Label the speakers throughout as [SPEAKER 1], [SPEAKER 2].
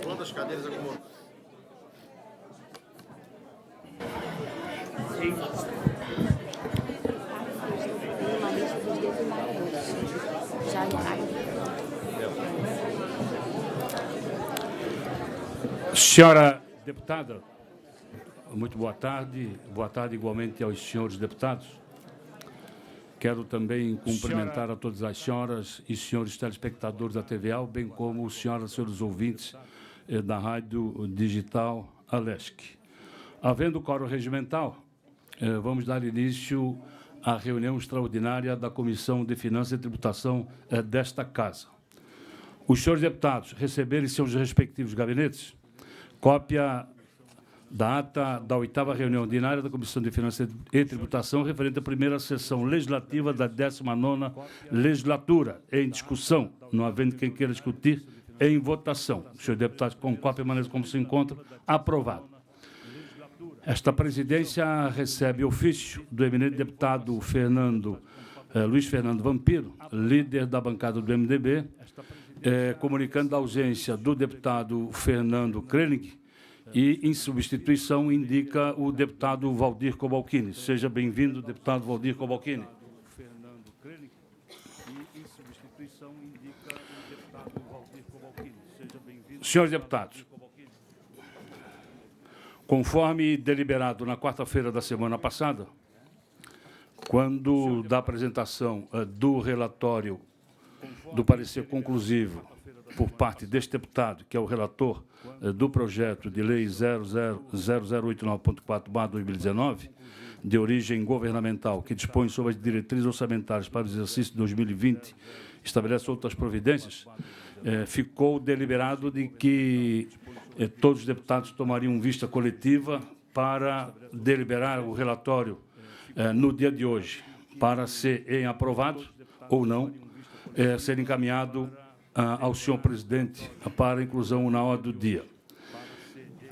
[SPEAKER 1] Quantas cadeiras acumulou?
[SPEAKER 2] Senhora deputada, muito boa tarde. Boa tarde igualmente aos senhores deputados. Quero também cumprimentar a todas as senhoras e senhores telespectadores da TVA, bem como senhoras e senhores ouvintes da Rádio Digital Alesc. Havendo quórum regimental, vamos dar início à reunião extraordinária da Comissão de Finanças e Tributação desta Casa. Os senhores deputados receberam em seus respectivos gabinetes cópia da ata da 8ª reunião ordinária da Comissão de Finanças e Tributação referente à primeira sessão legislativa da 19ª legislatura, em discussão, não havendo quem queira discutir, em votação. Os senhores deputados, com cópia, maneira como se encontra, aprovado. Esta presidência recebe ofício do eminente deputado Luiz Fernando Vampiro, líder da bancada do MDB, comunicando a ausência do deputado Fernando Krenig e, em substituição, indica o deputado Valdir Cobalcini. Seja bem-vindo, deputado Valdir Cobalcini. Senhores deputados, conforme deliberado na quarta-feira da semana passada, quando da apresentação do relatório do parecer conclusivo por parte deste deputado, que é o relator do projeto de lei 0089.4/2019, de origem governamental, que dispõe sobre as diretrizes orçamentárias para o exercício de 2020, estabelece outras providências, ficou deliberado de que todos os deputados tomariam vista coletiva para deliberar o relatório no dia de hoje, para ser aprovado ou não, ser encaminhado ao senhor presidente para inclusão na ordem do dia.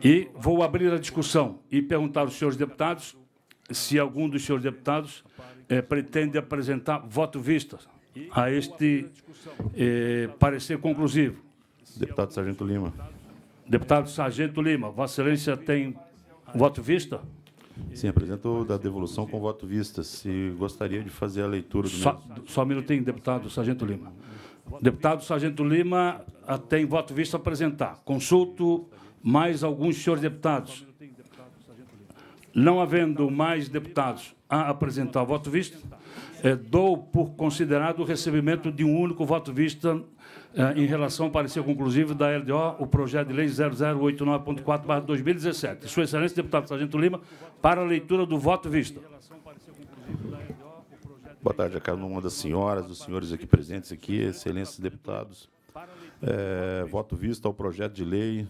[SPEAKER 2] E vou abrir a discussão e perguntar aos senhores deputados se algum dos senhores deputados pretende apresentar voto vista a este parecer conclusivo.
[SPEAKER 3] Deputado Sargento Lima.
[SPEAKER 2] Deputado Sargento Lima, Vossa Excelência tem voto vista?
[SPEAKER 3] Sim, apresento da devolução com voto vista. Se gostaria de fazer a leitura do
[SPEAKER 2] Só um minutinho, deputado Sargento Lima. Deputado Sargento Lima tem voto visto a apresentar. Consulto mais alguns senhores deputados. Não havendo mais deputados a apresentar voto visto, dou por considerado o recebimento de um único voto vista em relação ao parecer conclusivo da LDO, o projeto de lei 0089.4/2017. Sua Excelência, deputado Sargento Lima, para a leitura do voto vista.
[SPEAKER 3] Boa tarde a cada uma das senhoras, dos senhores aqui presentes, aqui, excelentes deputados. Voto visto ao projeto de lei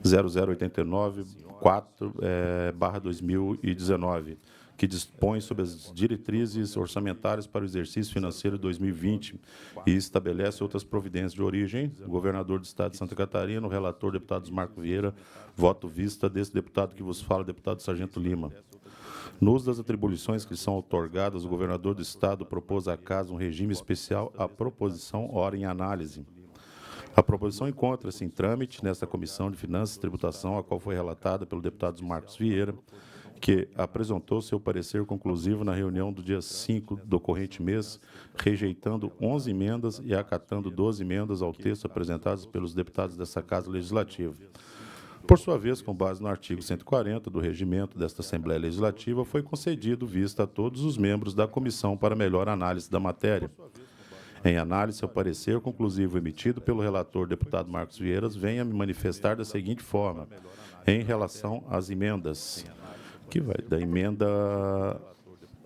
[SPEAKER 3] 0089.4/2019, que dispõe sobre as diretrizes orçamentárias para o exercício financeiro de 2020 e estabelece outras providências de origem. O governador do Estado de Santa Catarina, o relator, deputado Marco Vieira, voto vista desse deputado que vos fala, deputado Sargento Lima. No uso das atribuições que são outorgadas, o governador do Estado propôs à Casa um regime especial à proposição ora em análise. A proposição encontra-se em trâmite nesta Comissão de Finanças e Tributação, a qual foi relatada pelo deputado Marcos Vieira, que apresentou seu parecer conclusivo na reunião do dia 5 do corrente mês, rejeitando 11 emendas e acatando 12 emendas ao texto apresentadas pelos deputados desta Casa Legislativa. Por sua vez, com base no artigo 140 do regimento desta Assembleia Legislativa, foi concedido vista a todos os membros da comissão para melhor análise da matéria. Em análise ao parecer conclusivo emitido pelo relator, deputado Marcos Vieira, venha me manifestar da seguinte forma, em relação às emendas, que vai da emenda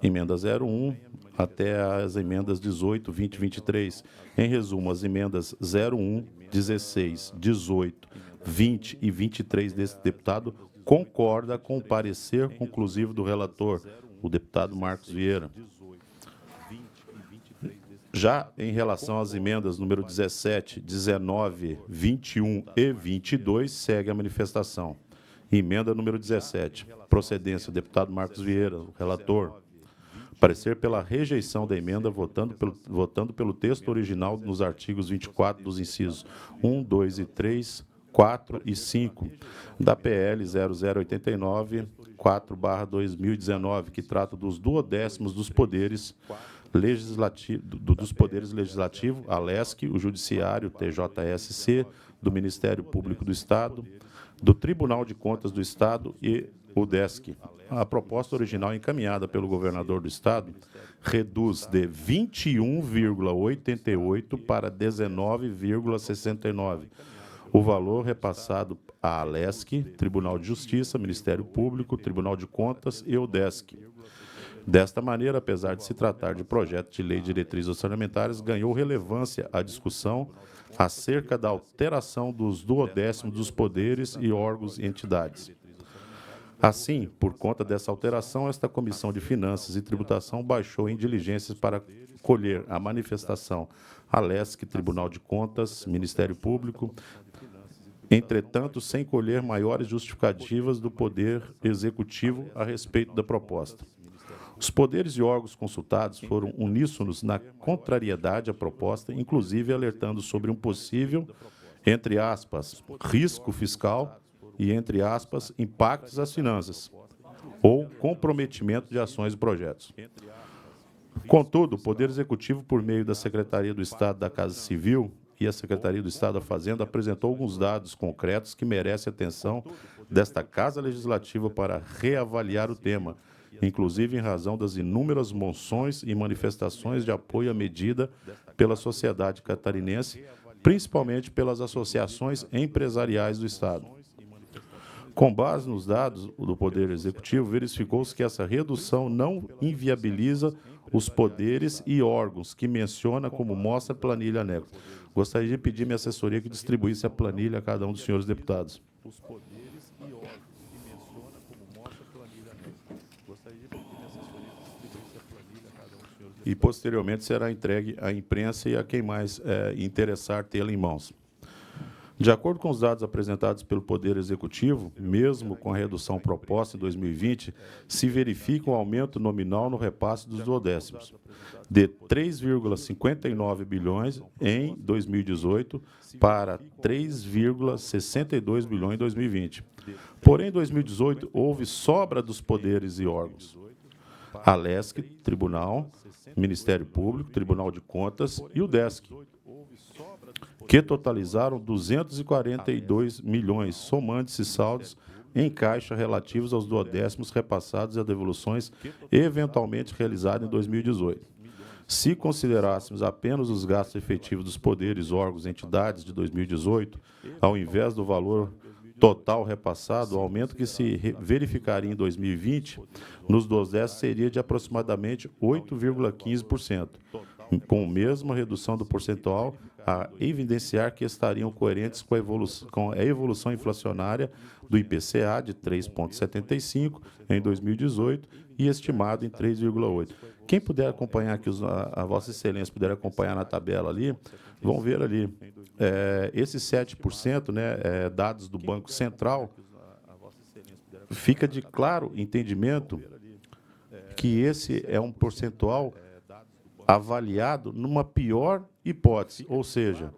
[SPEAKER 3] 01 até as emendas 18, 20 e 23. Em resumo, as emendas 01, 16, 18, 20 e 23 desse deputado concorda com o parecer conclusivo do relator, o deputado Marcos Vieira. Já em relação às emendas número 17, 19, 21 e 22, segue a manifestação. Emenda número 17, procedência, deputado Marcos Vieira, o relator. Parecer pela rejeição da emenda, votando pelo texto original nos artigos 24 dos incisos 1, 2 e 3, 4 e 5 da PL 0089, 4/2019, que trata dos duodécimos dos poderes legislativo, a LESC, o Judiciário, TJSC, do Ministério Público do Estado, do Tribunal de Contas do Estado e o DESC. A proposta original encaminhada pelo governador do Estado reduz de 21,88 para 19,69 o valor repassado à ALESC, Tribunal de Justiça, Ministério Público, Tribunal de Contas e o DESC. Desta maneira, apesar de se tratar de projeto de lei de diretrizes orçamentárias, ganhou relevância a discussão acerca da alteração dos duodécimos dos poderes e órgãos e entidades. Assim, por conta dessa alteração, esta Comissão de Finanças e Tributação baixou em diligências para colher a manifestação ALESC, Tribunal de Contas, Ministério Público, entretanto, sem colher maiores justificativas do Poder Executivo a respeito da proposta. Os poderes e órgãos consultados foram uníssonos na contrariedade à proposta, inclusive alertando sobre um possível, entre aspas, risco fiscal e, entre aspas, impactos às finanças, ou comprometimento de ações e projetos. Contudo, o Poder Executivo, por meio da Secretaria do Estado da Casa Civil e a Secretaria do Estado da Fazenda, apresentou alguns dados concretos que merecem atenção desta Casa Legislativa para reavaliar o tema, inclusive em razão das inúmeras moções e manifestações de apoio à medida pela sociedade catarinense, principalmente pelas associações empresariais do Estado. Com base nos dados do Poder Executivo, verificou-se que essa redução não inviabiliza os poderes e órgãos que menciona, como mostra a planilha anexa. Gostaria de pedir minha assessoria que distribuísse a planilha a cada um dos senhores deputados. E, posteriormente, será entregue à imprensa e a quem mais interessar tê-la em mãos. De acordo com os dados apresentados pelo Poder Executivo, mesmo com a redução proposta em 2020, se verifica um aumento nominal no repasse dos duodécimos, de 3,59 bilhões em 2018 para 3,62 bilhões em 2020. Porém, em 2018, houve sobra dos poderes e órgãos. A LESC, Tribunal, Ministério Público, Tribunal de Contas e o DESC, que totalizaram 242 milhões, somando-se saldos em caixa relativos aos duodécimos repassados e a devoluções eventualmente realizadas em 2018. Se considerássemos apenas os gastos efetivos dos poderes, órgãos e entidades de 2018, ao invés do valor total repassado, o aumento que se verificaria em 2020 nos duodécimos seria de aproximadamente 8,15%, com a mesma redução do percentual, a evidenciar que estariam coerentes com a evolução inflacionária do IPCA de 3,75% em 2018 e estimado em 3,8%. Quem puder acompanhar aqui, a Vossa Excelência puder acompanhar na tabela ali, vão ver ali, esses 7%, dados do Banco Central, fica de claro entendimento que esse é um percentual avaliado numa pior hipótese, ou seja,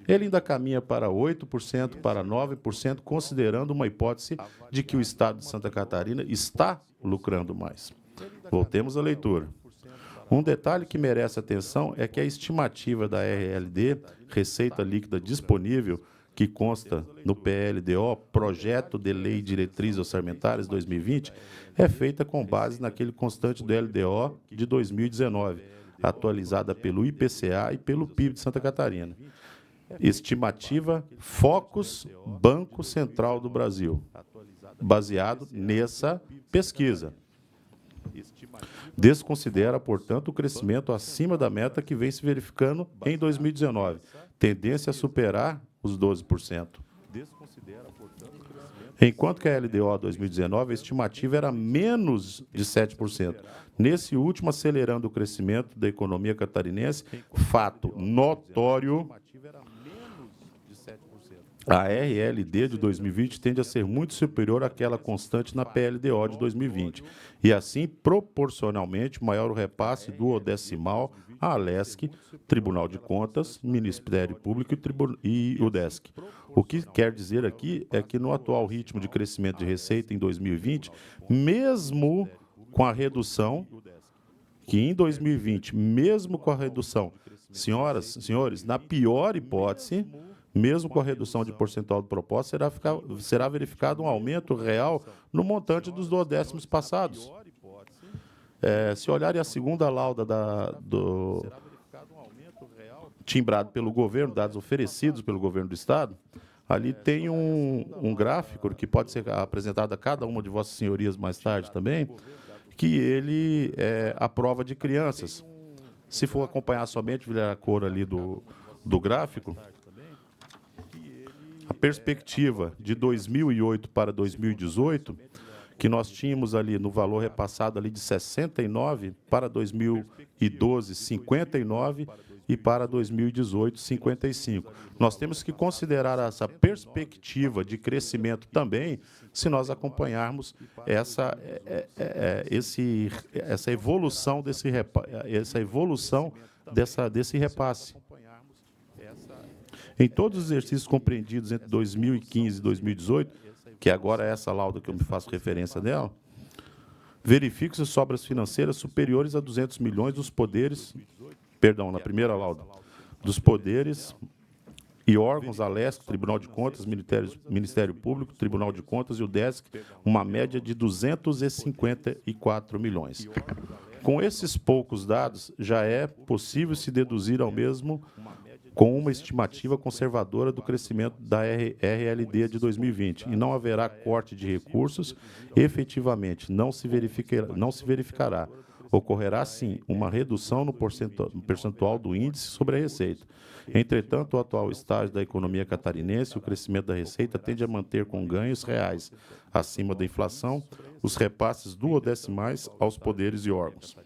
[SPEAKER 3] ele ainda caminha para 8%, para 9%, considerando uma hipótese de que o Estado de Santa Catarina está lucrando mais. Voltemos à leitura. Um detalhe que merece atenção é que a estimativa da RLD, Receita Líquida Disponível, que consta no PLDO, Projeto de Lei de Diretrizes Orçamentárias 2020, é feita com base naquele constante do LDO de 2019, atualizada pelo IPCA e pelo PIB de Santa Catarina. Estimativa Focus Banco Central do Brasil, baseado nessa pesquisa. Desconsidera, portanto, o crescimento acima da meta que vem se verificando em 2019, tendência a superar os 12%. Enquanto que a LDO 2019, a estimativa era menos de 7%. Nesse último, acelerando o crescimento da economia catarinense, fato notório, a RLD de 2020 tende a ser muito superior àquela constante na PLDO de 2020. E, assim, proporcionalmente, maior o repasse do duodecimal à ALESC, Tribunal de Contas, Ministério Público e o DESC. O que quer dizer aqui é que, no atual ritmo de crescimento de receita em 2020, mesmo com a redução, que em 2020, mesmo com a redução, senhoras, senhores, na pior hipótese, mesmo com a redução de percentual do propósito, será verificado um aumento real no montante dos duodécimos passados. Se olharem a segunda lauda timbrado pelo governo, dados oferecidos pelo governo do Estado, ali tem um gráfico que pode ser apresentado a cada uma de vossas senhorias mais tarde também, que ele é a prova de crianças. Se for acompanhar somente a cor ali do gráfico, a perspectiva de 2008 para 2018, que nós tínhamos ali no valor repassado ali de 69, para 2012, 59, e para 2018, 55. Nós temos que considerar essa perspectiva de crescimento também, se nós acompanharmos essa evolução desse repasse. Em todos os exercícios compreendidos entre 2015 e 2018, que agora é essa lauda que eu me faço referência dela, verifica-se sobras financeiras superiores a 200 milhões dos poderes, na primeira lauda, dos poderes e órgãos, ALESC, Tribunal de Contas, Ministério Público, Tribunal de Contas e o DESC, uma média de 254 milhões. Com esses poucos dados, já é possível se deduzir ao mesmo com uma estimativa conservadora do crescimento da RLD de 2020, e não haverá corte de recursos, efetivamente não se verificará. Ocorrerá, sim, uma redução no percentual do índice sobre a receita. Entretanto, o atual estágio da economia catarinense, o crescimento da receita tende a manter com ganhos reais, acima da inflação, os repasses duodecimais aos poderes e órgãos.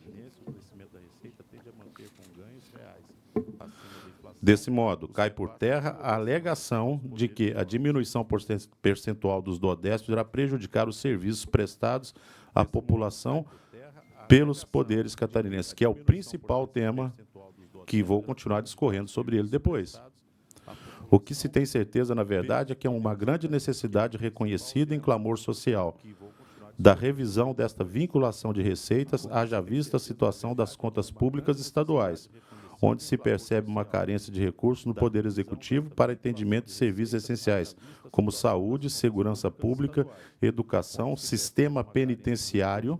[SPEAKER 3] Desse modo, cai por terra a alegação de que a diminuição percentual dos duodécimos irá prejudicar os serviços prestados à população pelos poderes catarinenses, que é o principal tema que vou continuar discorrendo sobre ele depois. O que se tem certeza, na verdade, é que é uma grande necessidade reconhecida em clamor social da revisão desta vinculação de receitas, haja vista a situação das contas públicas estaduais, onde se percebe uma carência de recursos no Poder Executivo para atendimento de serviços essenciais, como saúde, segurança pública, educação, sistema penitenciário,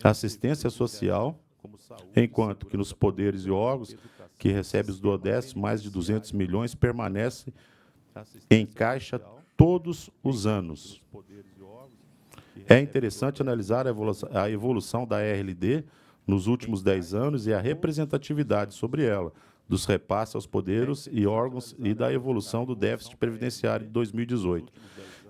[SPEAKER 3] assistência social, enquanto que nos poderes e órgãos que recebem os duodécimos, mais de 200 milhões, permanece em caixa todos os anos. É interessante analisar a evolução da RLD nos últimos 10 anos e a representatividade sobre ela, dos repasses aos poderes e órgãos e da evolução do déficit previdenciário de 2018.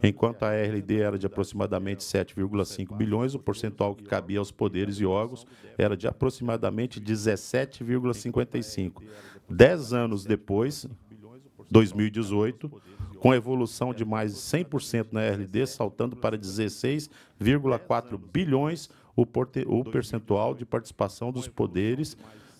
[SPEAKER 3] Enquanto a RLD era de aproximadamente 7,5 bilhões, o percentual que cabia aos poderes e órgãos era de aproximadamente 17,55. 10 anos depois, 2018, com a evolução de mais de 100% na RLD, saltando para 16,4 bilhões, o percentual de participação dos poderes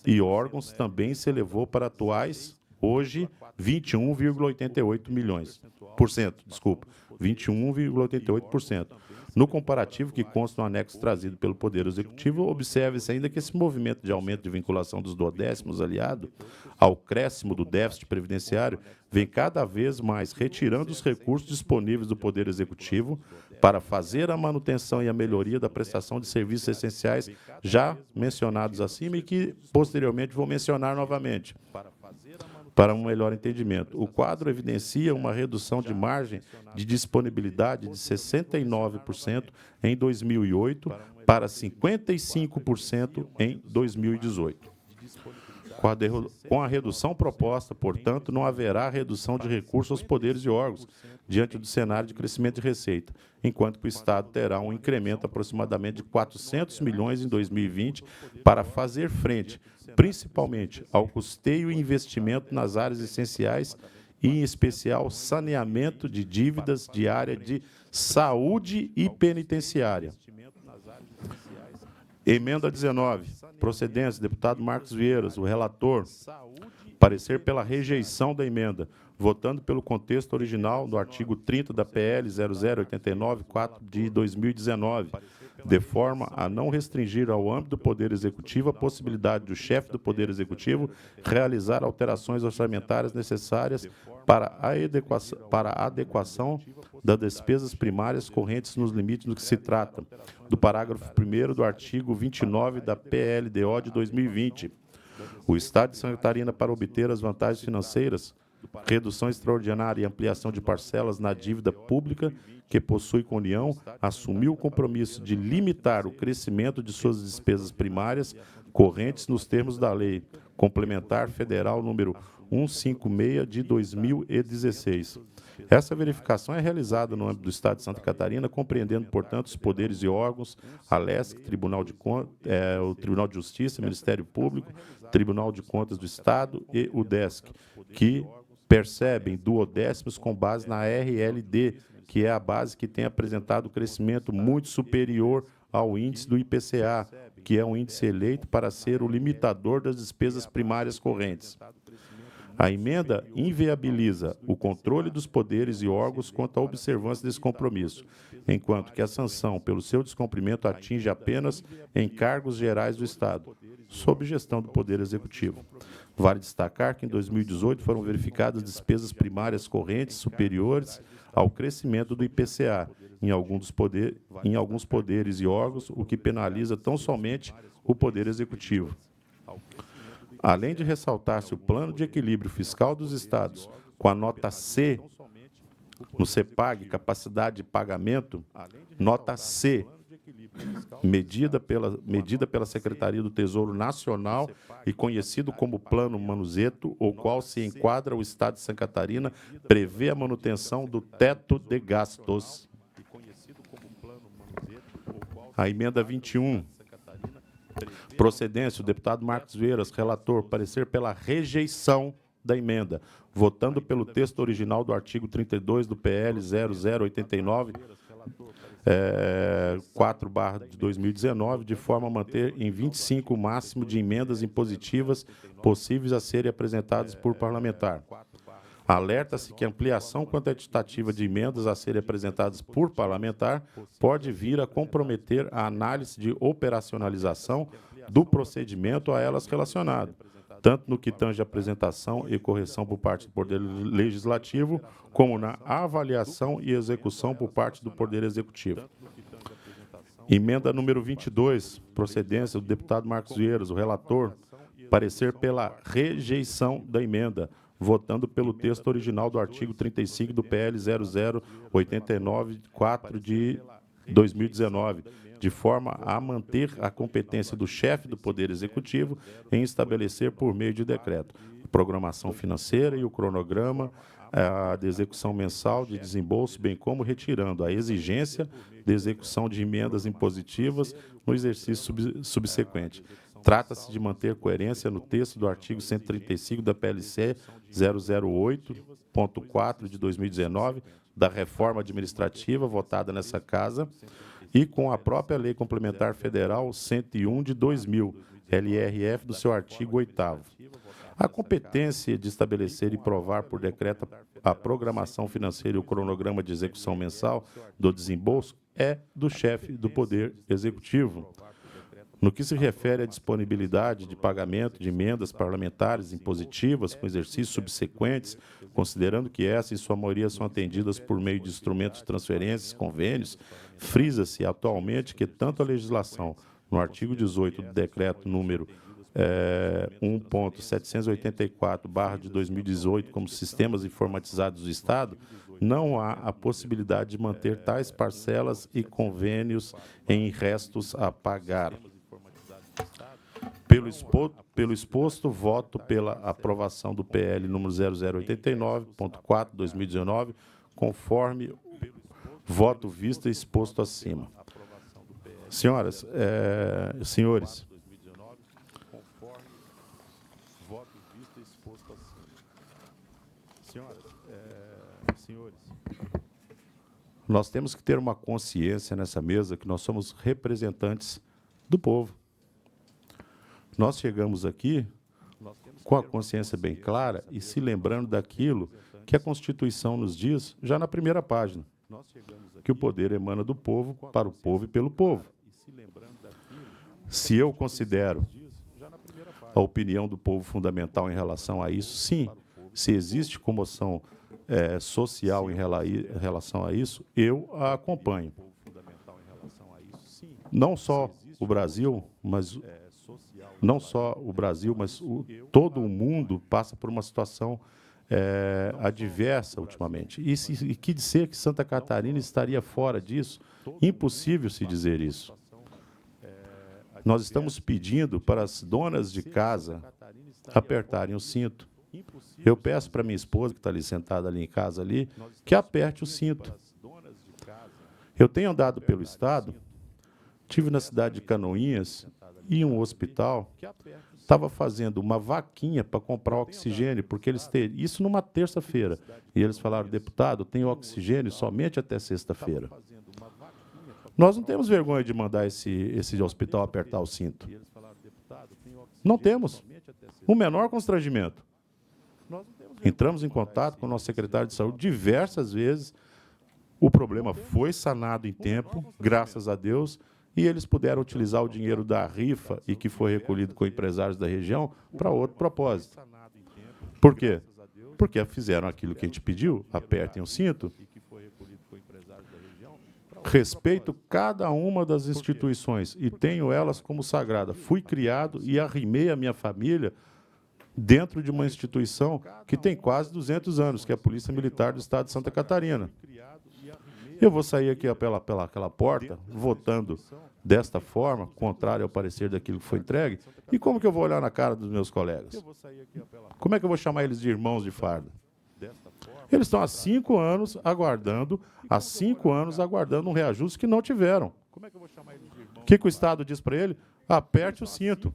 [SPEAKER 3] e órgãos também se elevou para atuais, hoje, 21,88%. No comparativo que consta no anexo trazido pelo Poder Executivo, observe-se ainda que esse movimento de aumento de vinculação dos duodécimos, aliado ao crescimento do déficit previdenciário, vem cada vez mais retirando os recursos disponíveis do Poder Executivo para fazer a manutenção e a melhoria da prestação de serviços essenciais já mencionados acima e que, posteriormente, vou mencionar novamente, para um melhor entendimento. O quadro evidencia uma redução de margem de disponibilidade de 69% em 2008 para 55% em 2018. Com a redução proposta, portanto, não haverá redução de recursos aos poderes e órgãos diante do cenário de crescimento de receita, enquanto que o Estado terá um incremento aproximadamente de 400 milhões em 2020 para fazer frente, principalmente, ao custeio e investimento nas áreas essenciais e, em especial, saneamento de dívidas de área de saúde e penitenciária. Emenda 19. Procedência, deputado Marcos Vieiras, o relator. Parecer pela rejeição da emenda, votando pelo contexto original do artigo 30 da PL 0089-4 de 2019, de forma a não restringir ao âmbito do Poder Executivo a possibilidade do chefe do Poder Executivo realizar alterações orçamentárias necessárias para a adequação das despesas primárias correntes nos limites do que se trata, do parágrafo 1º do artigo 29 da PLDO de 2020. O Estado de Santa Catarina, para obter as vantagens financeiras, redução extraordinária e ampliação de parcelas na dívida pública que possui com a União, assumiu o compromisso de limitar o crescimento de suas despesas primárias correntes nos termos da Lei Complementar Federal número 156 de 2016. Essa verificação é realizada no âmbito do Estado de Santa Catarina, compreendendo, portanto, os poderes e órgãos, a LESC, o Tribunal de Justiça, Ministério Público, Tribunal de Contas do Estado e o DESC, que percebem duodécimos com base na RLD, que é a base que tem apresentado crescimento muito superior ao índice do IPCA, que é um índice eleito para ser o limitador das despesas primárias correntes. A emenda inviabiliza o controle dos poderes e órgãos quanto à observância desse compromisso, enquanto que a sanção pelo seu descumprimento atinge apenas encargos gerais do Estado, sob gestão do Poder Executivo. Vale destacar que em 2018 foram verificadas despesas primárias correntes superiores ao crescimento do IPCA em alguns poderes e órgãos, o que penaliza tão somente o Poder Executivo. Além de ressaltar-se o plano de equilíbrio fiscal dos estados com a nota C no CEPAG, capacidade de pagamento, nota C, medida pela Secretaria do Tesouro Nacional e conhecido como Plano Manuseto, o qual se enquadra o Estado de Santa Catarina, prevê a manutenção do teto de gastos. A emenda 21. Procedência, o deputado Marcos Vieiras, relator, parecer pela rejeição da emenda, votando pelo texto original do artigo 32 do PL 0089, 4/de 2019, de forma a manter em 25 o máximo de emendas impositivas possíveis a serem apresentadas por parlamentar. Alerta-se que a ampliação quantitativa de emendas a serem apresentadas por parlamentar pode vir a comprometer a análise de operacionalização do procedimento a elas relacionado, tanto no que tange a apresentação e correção por parte do Poder Legislativo, como na avaliação e execução por parte do Poder Executivo. Emenda número 22, procedência do deputado Marcos Vieiras, o relator, parecer pela rejeição da emenda, votando pelo texto original do artigo 35 do PL 0089-4 de 2019, de forma a manter a competência do chefe do Poder Executivo em estabelecer, por meio de decreto, a programação financeira e o cronograma de execução mensal de desembolso, bem como retirando a exigência de execução de emendas impositivas no exercício subsequente. Trata-se de manter coerência no texto do artigo 135 da PLC 008.4 de 2019, da reforma administrativa votada nessa Casa, e com a própria Lei Complementar Federal 101 de 2000, LRF, do seu artigo 8º. A competência de estabelecer e provar por decreto a programação financeira e o cronograma de execução mensal do desembolso é do chefe do Poder Executivo. No que se refere à disponibilidade de pagamento de emendas parlamentares impositivas com exercícios subsequentes, considerando que essas, em sua maioria, são atendidas por meio de instrumentos de transferências, convênios, frisa-se atualmente que tanto a legislação, no artigo 18 do decreto número 1.784/de 2018, como sistemas informatizados do Estado, não há a possibilidade de manter tais parcelas e convênios em restos a pagar. Pelo exposto, voto pela aprovação do PL número 0089.4/2019, conforme voto visto e exposto acima. Senhoras, senhores, nós temos que ter uma consciência nessa mesa que nós somos representantes do povo. Nós chegamos aqui com a consciência bem clara e se lembrando daquilo que a Constituição nos diz, já na primeira página, que o poder emana do povo, para o povo e pelo povo. Se eu considero a opinião do povo fundamental em relação a isso, sim. Se existe comoção social em relação a isso, eu a acompanho. Não só o Brasil, mas todo o mundo passa por uma situação adversa ultimamente. E que dizer que Santa Catarina estaria fora disso? Impossível se dizer isso. Nós estamos pedindo para as donas de casa apertarem o cinto. Eu peço para minha esposa, que está ali sentada ali em casa, ali, que aperte o cinto. Eu tenho andado pelo estado, estive na cidade de Canoinhas, e um hospital estava fazendo uma vaquinha para comprar oxigênio, porque eles teriam isso numa terça-feira. E eles falaram, deputado, tem oxigênio somente até sexta-feira. Nós não temos vergonha de mandar esse hospital apertar o cinto. Não temos. O menor constrangimento. Entramos em contato com o nosso secretário de saúde diversas vezes. O problema foi sanado em tempo, graças a Deus, e eles puderam utilizar o dinheiro da rifa e que foi recolhido com empresários da região para outro propósito. Por quê? Porque fizeram aquilo que a gente pediu, apertem o cinto. Respeito cada uma das instituições e tenho elas como sagrada. Fui criado e arrimei a minha família dentro de uma instituição que tem quase 200 anos, que é a Polícia Militar do Estado de Santa Catarina. Eu vou sair aqui pelaquela porta, votando desta forma, contrário ao parecer daquilo que foi entregue, e como que eu vou olhar na cara dos meus colegas? Como é que eu vou chamar eles de irmãos de farda? Eles estão há 5 anos aguardando, um reajuste que não tiveram. O que o Estado diz para ele? Aperte o cinto.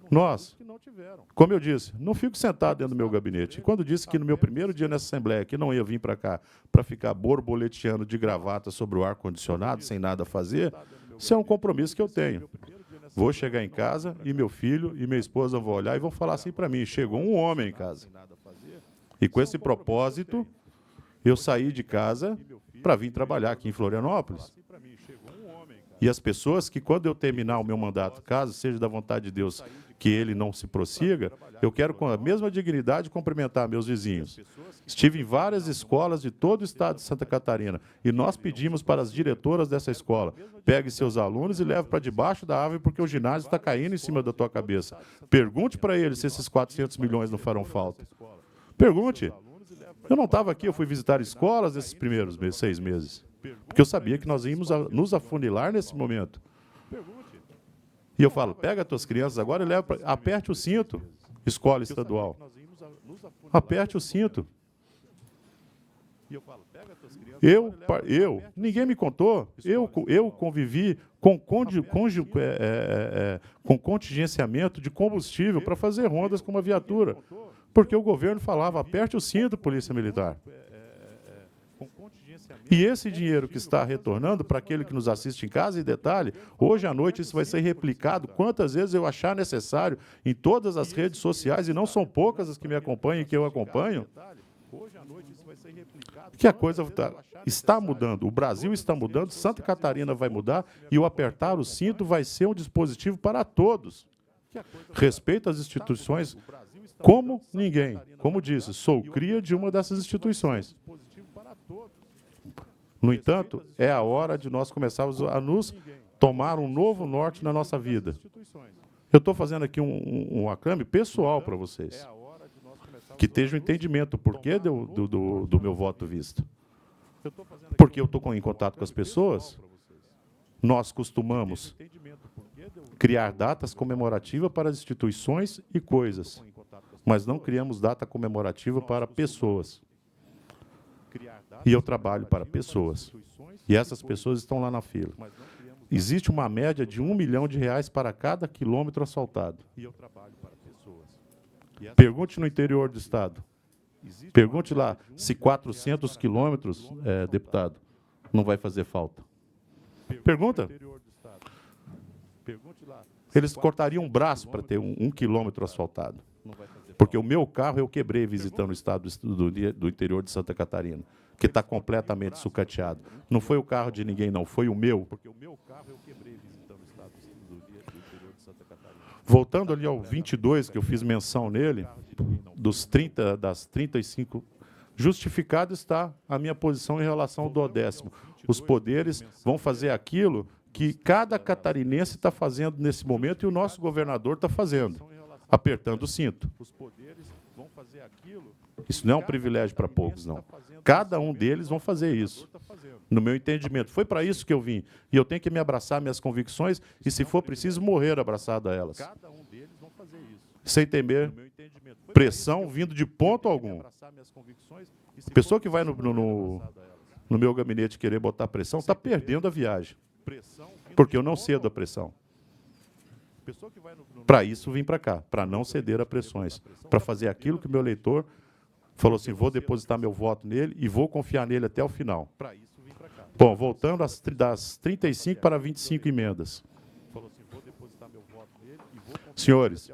[SPEAKER 3] Nós, como eu disse, não fico sentado dentro do meu gabinete. E quando disse que no meu primeiro dia nessa Assembleia que não ia vir para cá para ficar borboleteando de gravata sobre o ar-condicionado, sem nada a fazer, isso é um compromisso que eu tenho. Vou chegar em casa e meu filho e minha esposa vão olhar e vão falar assim para mim, chegou um homem em casa. E com esse propósito, eu saí de casa para vir trabalhar aqui em Florianópolis. E as pessoas que, quando eu terminar o meu mandato, caso seja da vontade de Deus que ele não se prossiga, eu quero, com a mesma dignidade, cumprimentar meus vizinhos. Estive em várias escolas de todo o estado de Santa Catarina e nós pedimos para as diretoras dessa escola, pegue seus alunos e leve para debaixo da árvore porque o ginásio está caindo em cima da tua cabeça. Pergunte para eles se esses 400 milhões não farão falta. Pergunte. Eu não estava aqui, eu fui visitar escolas nesses primeiros 6 meses. Porque eu sabia que nós íamos nos afunilar nesse momento. E eu falo, pega as tuas crianças agora e leva para... Aperte o cinto, escola estadual. Aperte o cinto. Ninguém me contou, eu convivi com contingenciamento de combustível para fazer rondas com uma viatura. Porque o governo falava, aperte o cinto, Polícia Militar. E esse dinheiro que está retornando para aquele que nos assiste em casa, e detalhe, hoje à noite isso vai ser replicado quantas vezes eu achar necessário em todas as redes sociais, e não são poucas as que me acompanham e que eu acompanho, que a coisa está mudando, o Brasil está mudando, Santa Catarina vai mudar, e o apertar o cinto vai ser um dispositivo para todos. Respeito às instituições como ninguém. Como disse, sou cria de uma dessas instituições. No entanto, é a hora de nós começarmos a nos tomar um novo norte na nossa vida. Eu estou fazendo aqui um aclame pessoal para vocês, que esteja o entendimento por que do meu voto visto. Porque eu estou em contato com as pessoas, nós costumamos criar datas comemorativas para instituições e coisas, mas não criamos data comemorativa para pessoas. E eu trabalho para pessoas. E essas pessoas estão lá na fila. Existe uma média de R$1 milhão para cada quilômetro asfaltado. Pergunte no interior do Estado. Pergunte lá se 400 quilômetros, deputado, não vai fazer falta. Pergunta. Eles cortariam um braço para ter um quilômetro asfaltado. Porque o meu carro eu quebrei visitando o estado do interior de Santa Catarina, que está completamente sucateado. Não foi o carro de ninguém, não, foi o meu. Voltando ali ao 22, que eu fiz menção nele, das 35, justificado está a minha posição em relação ao duodécimo. Os poderes vão fazer aquilo que cada catarinense está fazendo nesse momento e o nosso governador está fazendo, apertando o cinto. Isso não é um privilégio para poucos, não. Cada um deles vão fazer isso, no meu entendimento. Foi para isso que eu vim. E eu tenho que me abraçar às minhas convicções e, se for preciso, morrer abraçado a elas. Sem temer pressão vindo de ponto algum. A pessoa que vai no meu gabinete querer botar pressão está perdendo a viagem. Porque eu não cedo a pressão. Para isso vim para cá, para não ceder a pressões, para fazer aquilo que o meu eleitor falou assim, vou depositar meu voto nele e vou confiar nele até o final. Bom, voltando das 35 para 25 emendas. Senhores,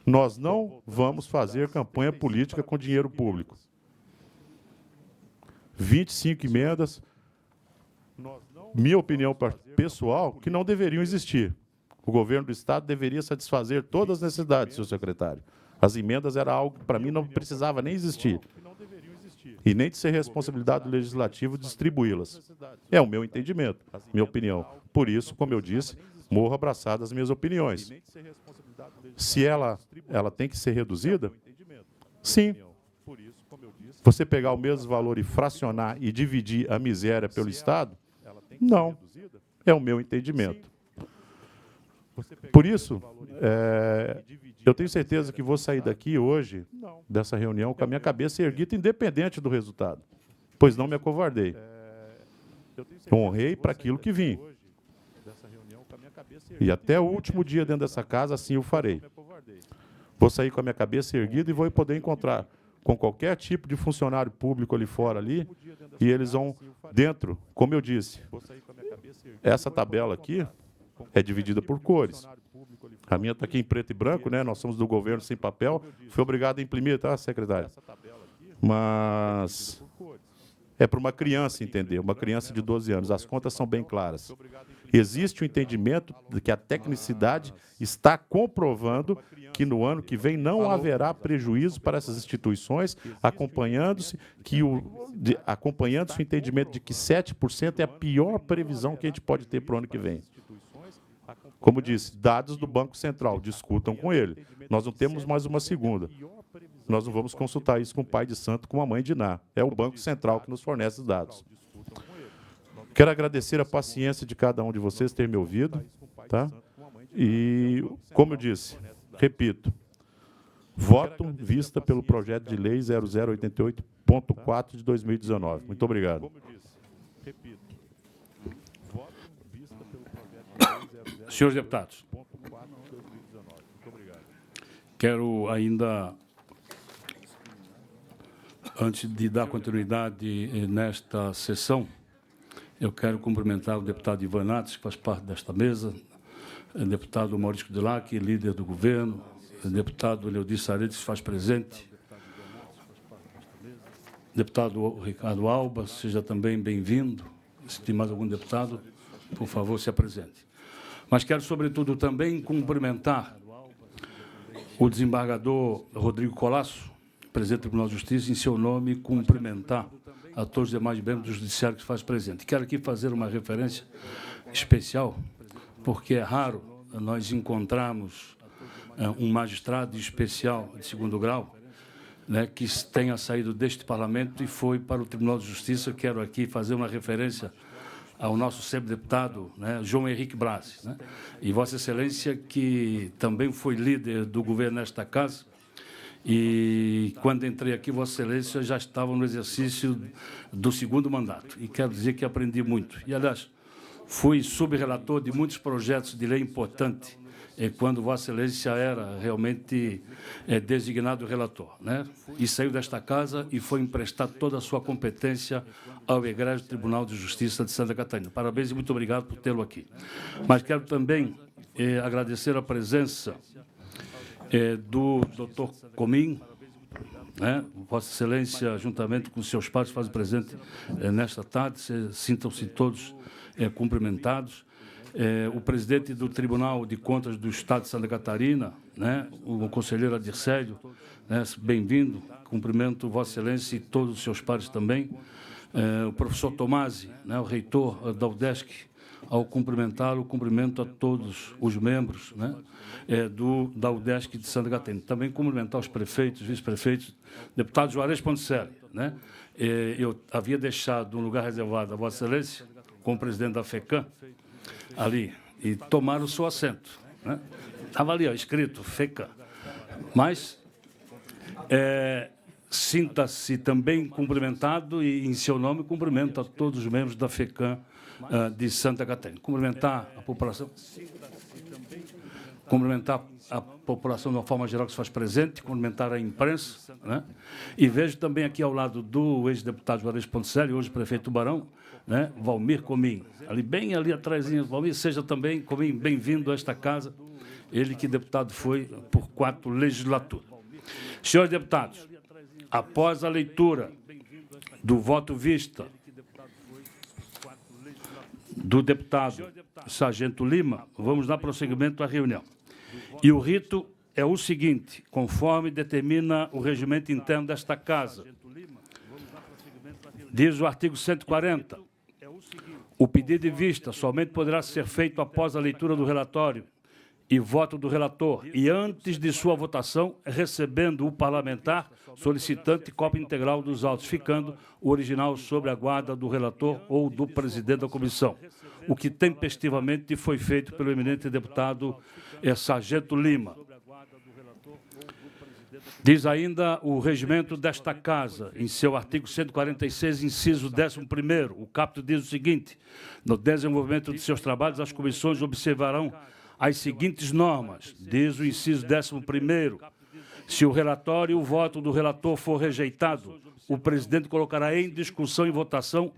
[SPEAKER 3] nós não vamos fazer campanha política com dinheiro público. 25 emendas, minha opinião pessoal, que não deveriam existir. O governo do Estado deveria satisfazer todas as necessidades, senhor secretário. As emendas era algo que, para mim, não precisava nem existir. E nem de ser responsabilidade do Legislativo distribuí-las. É o meu entendimento, minha opinião. Por isso, como eu disse, morro abraçado às minhas opiniões. Se ela tem que ser reduzida, sim. Você pegar o mesmo valor e fracionar e dividir a miséria pelo Estado, não. É o meu entendimento. Por isso, eu tenho certeza que vou sair daqui hoje, dessa reunião, com a minha cabeça erguida, independente do resultado, pois não me acovardei. Honrei para aquilo que vim. E até o último dia dentro dessa casa, assim o farei. Vou sair com a minha cabeça erguida e vou poder encontrar com qualquer tipo de funcionário público ali fora, ali, e eles vão dentro, como eu disse, essa tabela aqui é dividida por cores. A minha está aqui em preto e branco, né? Nós somos do governo sem papel. Fui obrigado a imprimir, tá, secretário? Mas é para uma criança entender, uma criança de 12 anos. As contas são bem claras. Existe o entendimento de que a tecnicidade está comprovando que no ano que vem não haverá prejuízo para essas instituições, acompanhando-se o entendimento de que 7% é a pior previsão que a gente pode ter para o ano que vem. Como disse, dados do Banco Central, discutam com ele. Nós não temos mais uma segunda. Nós não vamos consultar isso com o pai de santo, com a mãe de Ná. É o Banco Central que nos fornece os dados. Quero agradecer a paciência de cada um de vocês ter me ouvido, tá? E, como eu disse, repito, voto vista pelo projeto de lei 0088.4 de 2019. Muito obrigado.
[SPEAKER 2] Senhores deputados, quero ainda, antes de dar continuidade nesta sessão, eu quero cumprimentar o deputado Ivan Nates, que faz parte desta mesa, o deputado Maurício Delac, líder do governo, o deputado Leodir Saredes, que se faz presente, deputado Ricardo Alba, seja também bem-vindo. Se tem mais algum deputado, por favor, se apresente. Mas quero, sobretudo, também cumprimentar o desembargador Rodrigo Colasso, presidente do Tribunal de Justiça, em seu nome, cumprimentar a todos os demais membros do Judiciário que se faz presente. Quero aqui fazer uma referência especial, porque é raro nós encontrarmos um magistrado especial de segundo grau, né, que tenha saído deste Parlamento e foi para o Tribunal de Justiça. Quero aqui fazer uma referência ao nosso sempre deputado, né, João Henrique Brás, né, e Vossa Excelência, que também foi líder do governo nesta casa, e quando entrei aqui, Vossa Excelência já estava no exercício do segundo mandato, e quero dizer que aprendi muito. E, aliás, fui subrelator de muitos projetos de lei importantes, quando Vossa Excelência era realmente designado relator, né? E saiu desta casa e foi emprestar toda a sua competência ao egrégio Tribunal de Justiça de Santa Catarina. Parabéns e muito obrigado por tê-lo aqui. Mas quero também agradecer a presença do Dr. Comim, né? Vossa Excelência, juntamente com seus pares, fazem presente nesta tarde. Sintam-se todos cumprimentados. O presidente do Tribunal de Contas do Estado de Santa Catarina, né, o conselheiro Adircélio, né, bem-vindo, cumprimento Vossa Excelência e todos os seus pares também. O professor Tomasi, né, o reitor da UDESC, ao cumprimentá-lo, cumprimento a todos os membros, né, da UDESC de Santa Catarina. Também cumprimentar os prefeitos, vice-prefeitos, deputado Juarez Ponticelli, né. Eu havia deixado um lugar reservado a Vossa Excelência, com o presidente da FECAM, ali, e tomaram o seu assento, né? Estava ali, ó, escrito, FECAM. Mas sinta-se também cumprimentado e, em seu nome, cumprimento a todos os membros da FECAM de Santa Catarina. Cumprimentar a população de uma forma geral que se faz presente, cumprimentar a imprensa, né? E vejo também aqui ao lado do ex-deputado Juarez Ponticelli, hoje prefeito Tubarão, né, Valmir Comim, bem ali atrasinho. Valmir, seja também, Comim, bem-vindo a esta casa, ele que deputado foi por 4 legislaturas. Senhores deputados, após a leitura do voto vista do deputado Sargento Lima, vamos dar prosseguimento à reunião. E o rito é o seguinte, conforme determina o regimento interno desta casa. Diz o artigo 140, o pedido de vista somente poderá ser feito após a leitura do relatório e voto do relator e antes de sua votação, recebendo o parlamentar solicitante cópia integral dos autos, ficando o original sobre a guarda do relator ou do presidente da comissão, o que tempestivamente foi feito pelo eminente deputado Sargento Lima. Diz ainda o regimento desta casa, em seu artigo 146, inciso 11º, o caput diz o seguinte, no desenvolvimento de seus trabalhos, as comissões observarão as seguintes normas, diz o inciso 11º, se o relatório e o voto do relator for rejeitado, o presidente colocará em discussão e votação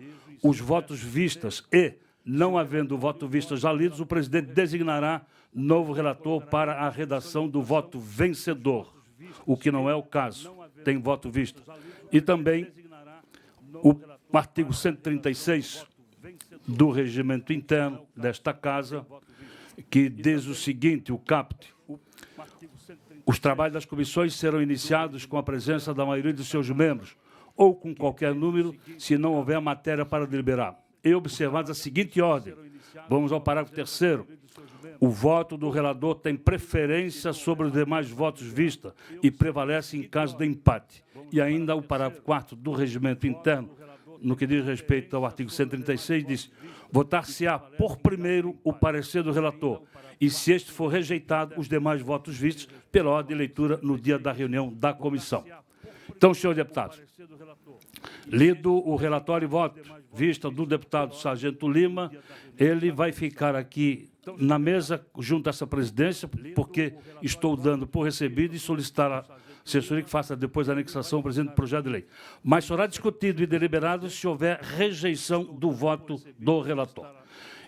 [SPEAKER 2] os votos vistas e, não havendo o voto vista já lidos, o presidente designará novo relator para a redação do voto vencedor, o que não é o caso, tem voto visto. E também o artigo 136 do regimento interno desta casa, que diz o seguinte, o caput, os trabalhos das comissões serão iniciados com a presença da maioria dos seus membros, ou com qualquer número, se não houver matéria para deliberar. E observados a seguinte ordem, vamos ao parágrafo 3º, o voto do relator tem preferência sobre os demais votos vista e prevalece em caso de empate. E ainda o parágrafo 4º do regimento interno, no que diz respeito ao artigo 136, diz, votar-se-á por primeiro o parecer do relator e, se este for rejeitado, os demais votos vistos pela ordem de leitura no dia da reunião da comissão. Então, senhores deputados, lido o relatório e voto vista do deputado Sargento Lima, ele vai ficar aqui na mesa junto a essa presidência, porque estou dando por recebido e solicitar a assessoria que faça depois a anexação ao presidente do projeto de lei. Mas será discutido e deliberado se houver rejeição do voto do relator.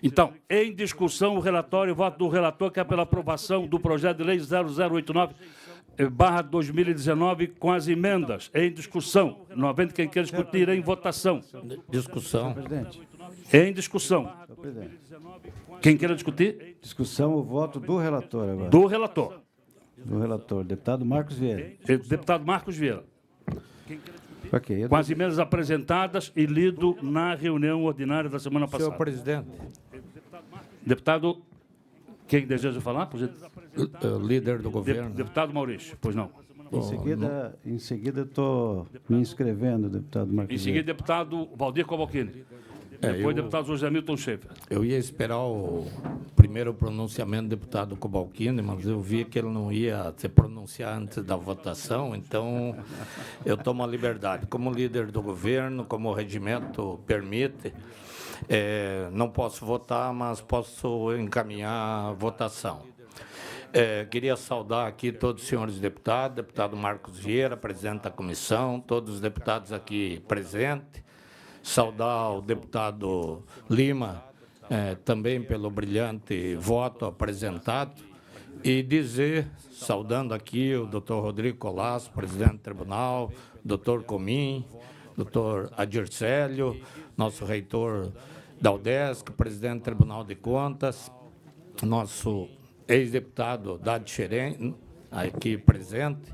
[SPEAKER 2] Então, em discussão, o relatório e voto do relator, que é pela aprovação do projeto de lei 0089/2019, com as emendas. Em discussão, não havendo quem queira discutir, em votação.
[SPEAKER 4] Discussão.
[SPEAKER 2] Em discussão. Quem queira discutir?
[SPEAKER 5] Discussão, o voto do relator agora.
[SPEAKER 2] Do relator.
[SPEAKER 5] Do relator, deputado Marcos Vieira.
[SPEAKER 2] Deputado Marcos Vieira.
[SPEAKER 5] Ok.
[SPEAKER 2] Com as emendas apresentadas e lido na reunião ordinária da semana passada.
[SPEAKER 4] Senhor presidente.
[SPEAKER 2] Deputado, quem deseja falar?
[SPEAKER 4] Líder do governo.
[SPEAKER 2] Deputado Maurício, pois não.
[SPEAKER 5] Em seguida estou me inscrevendo, deputado Marcos
[SPEAKER 2] Em seguida, deputado Valdir Cavalcante. Depois, deputado José Milton Schaefer.
[SPEAKER 4] Eu ia esperar o primeiro pronunciamento do deputado Cobalcini, mas eu vi que ele não ia se pronunciar antes da votação, então eu tomo a liberdade. Como líder do governo, como o regimento permite, não posso votar, mas posso encaminhar a votação. Queria saudar aqui todos os senhores deputados, deputado Marcos Vieira, presidente da comissão, todos os deputados aqui presentes, saudar o deputado Lima, também pelo brilhante voto apresentado, e dizer, saudando aqui o doutor Rodrigo Colasso, presidente do tribunal, doutor Comim, doutor Adircélio, nosso reitor da UDESC, presidente do Tribunal de Contas, nosso ex-deputado Dade Xeren, aqui presente,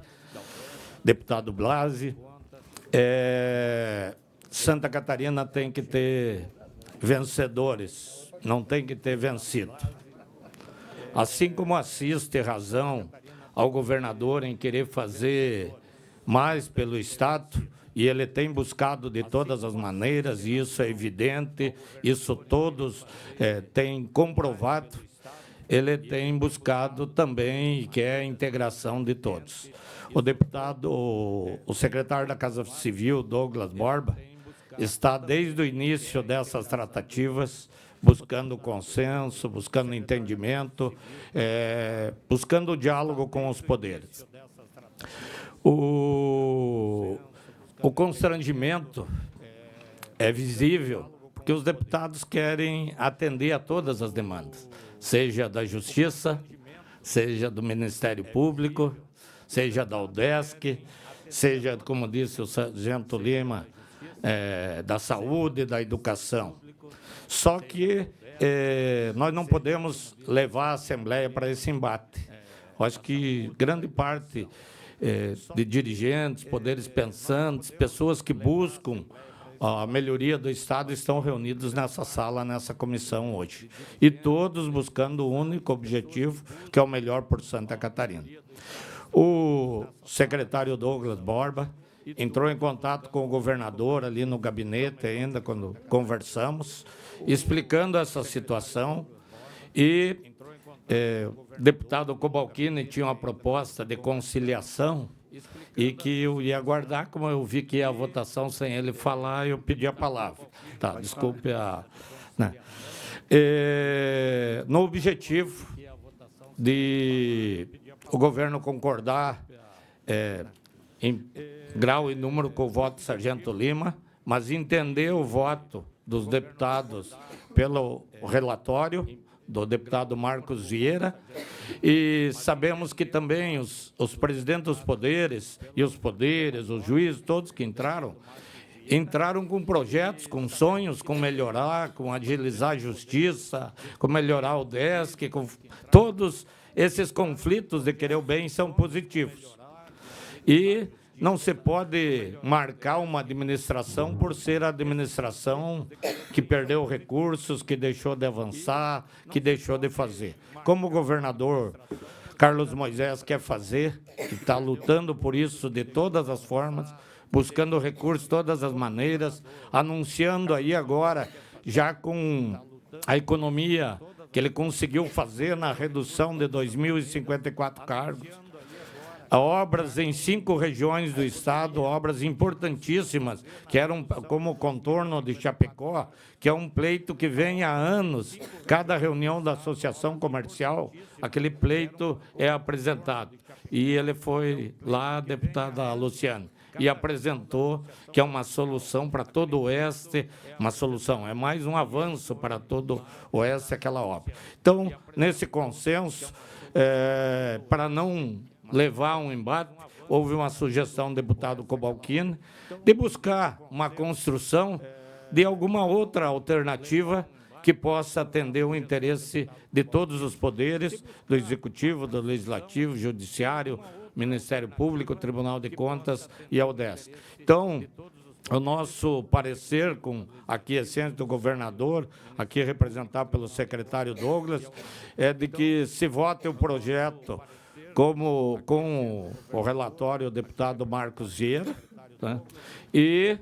[SPEAKER 4] deputado Blasi. Santa Catarina tem que ter vencedores, não tem que ter vencido. Assim como assiste razão ao governador em querer fazer mais pelo Estado, e ele tem buscado de todas as maneiras, e isso é evidente, isso todos têm comprovado, ele tem buscado também e quer a integração de todos. O secretário da Casa Civil, Douglas Borba, está desde o início dessas tratativas buscando consenso, buscando entendimento, buscando o diálogo com os poderes. O constrangimento é visível, porque os deputados querem atender a todas as demandas, seja da Justiça, seja do Ministério Público, seja da UDESC, seja, como disse o sargento Lima, da saúde, da educação. Só que nós não podemos levar a Assembleia para esse embate. Eu acho que grande parte de dirigentes, poderes pensantes, pessoas que buscam a melhoria do Estado estão reunidos nessa sala, nessa comissão hoje. E todos buscando o único objetivo, que é o melhor por Santa Catarina. O secretário Douglas Borba entrou em contato com o governador ali no gabinete ainda, quando conversamos, explicando essa situação. E o deputado Cobalcini tinha uma proposta de conciliação e que eu ia aguardar, como eu vi que ia a votação sem ele falar, eu pedi a palavra. Tá, desculpe a... Né? No objetivo de o governo concordar em grau e número com o voto do sargento Lima, mas entender o voto dos deputados pelo relatório do deputado Marcos Vieira, e sabemos que também os presidentes dos poderes, e os poderes, os juízes, todos que entraram com projetos, com sonhos, com melhorar, com agilizar a justiça, com melhorar o DESC, com todos esses conflitos de querer o bem são positivos. E não se pode marcar uma administração por ser a administração que perdeu recursos, que deixou de avançar, que deixou de fazer. Como o governador Carlos Moisés quer fazer, e está lutando por isso de todas as formas, buscando recursos de todas as maneiras, anunciando aí agora, já com a economia que ele conseguiu fazer na redução de 2.054 cargos, obras em 5 regiões do Estado, obras importantíssimas, que eram como o contorno de Chapecó, que é um pleito que vem há anos. Cada reunião da Associação Comercial, aquele pleito é apresentado. E ele foi lá, deputada Luciane, e apresentou que é uma solução para todo o Oeste, uma solução, é mais um avanço para todo o Oeste aquela obra. Então, nesse consenso, para não levar um embate, houve uma sugestão do deputado Cobalcini de buscar uma construção de alguma outra alternativa que possa atender o interesse de todos os poderes, do Executivo, do Legislativo, Judiciário, Ministério Público, Tribunal de Contas e a UDESC. Então, o nosso parecer, com a aquiescência do governador, aqui representado pelo secretário Douglas, é de que se vote o projeto como com o relatório do deputado Marcos Vieira, tá? E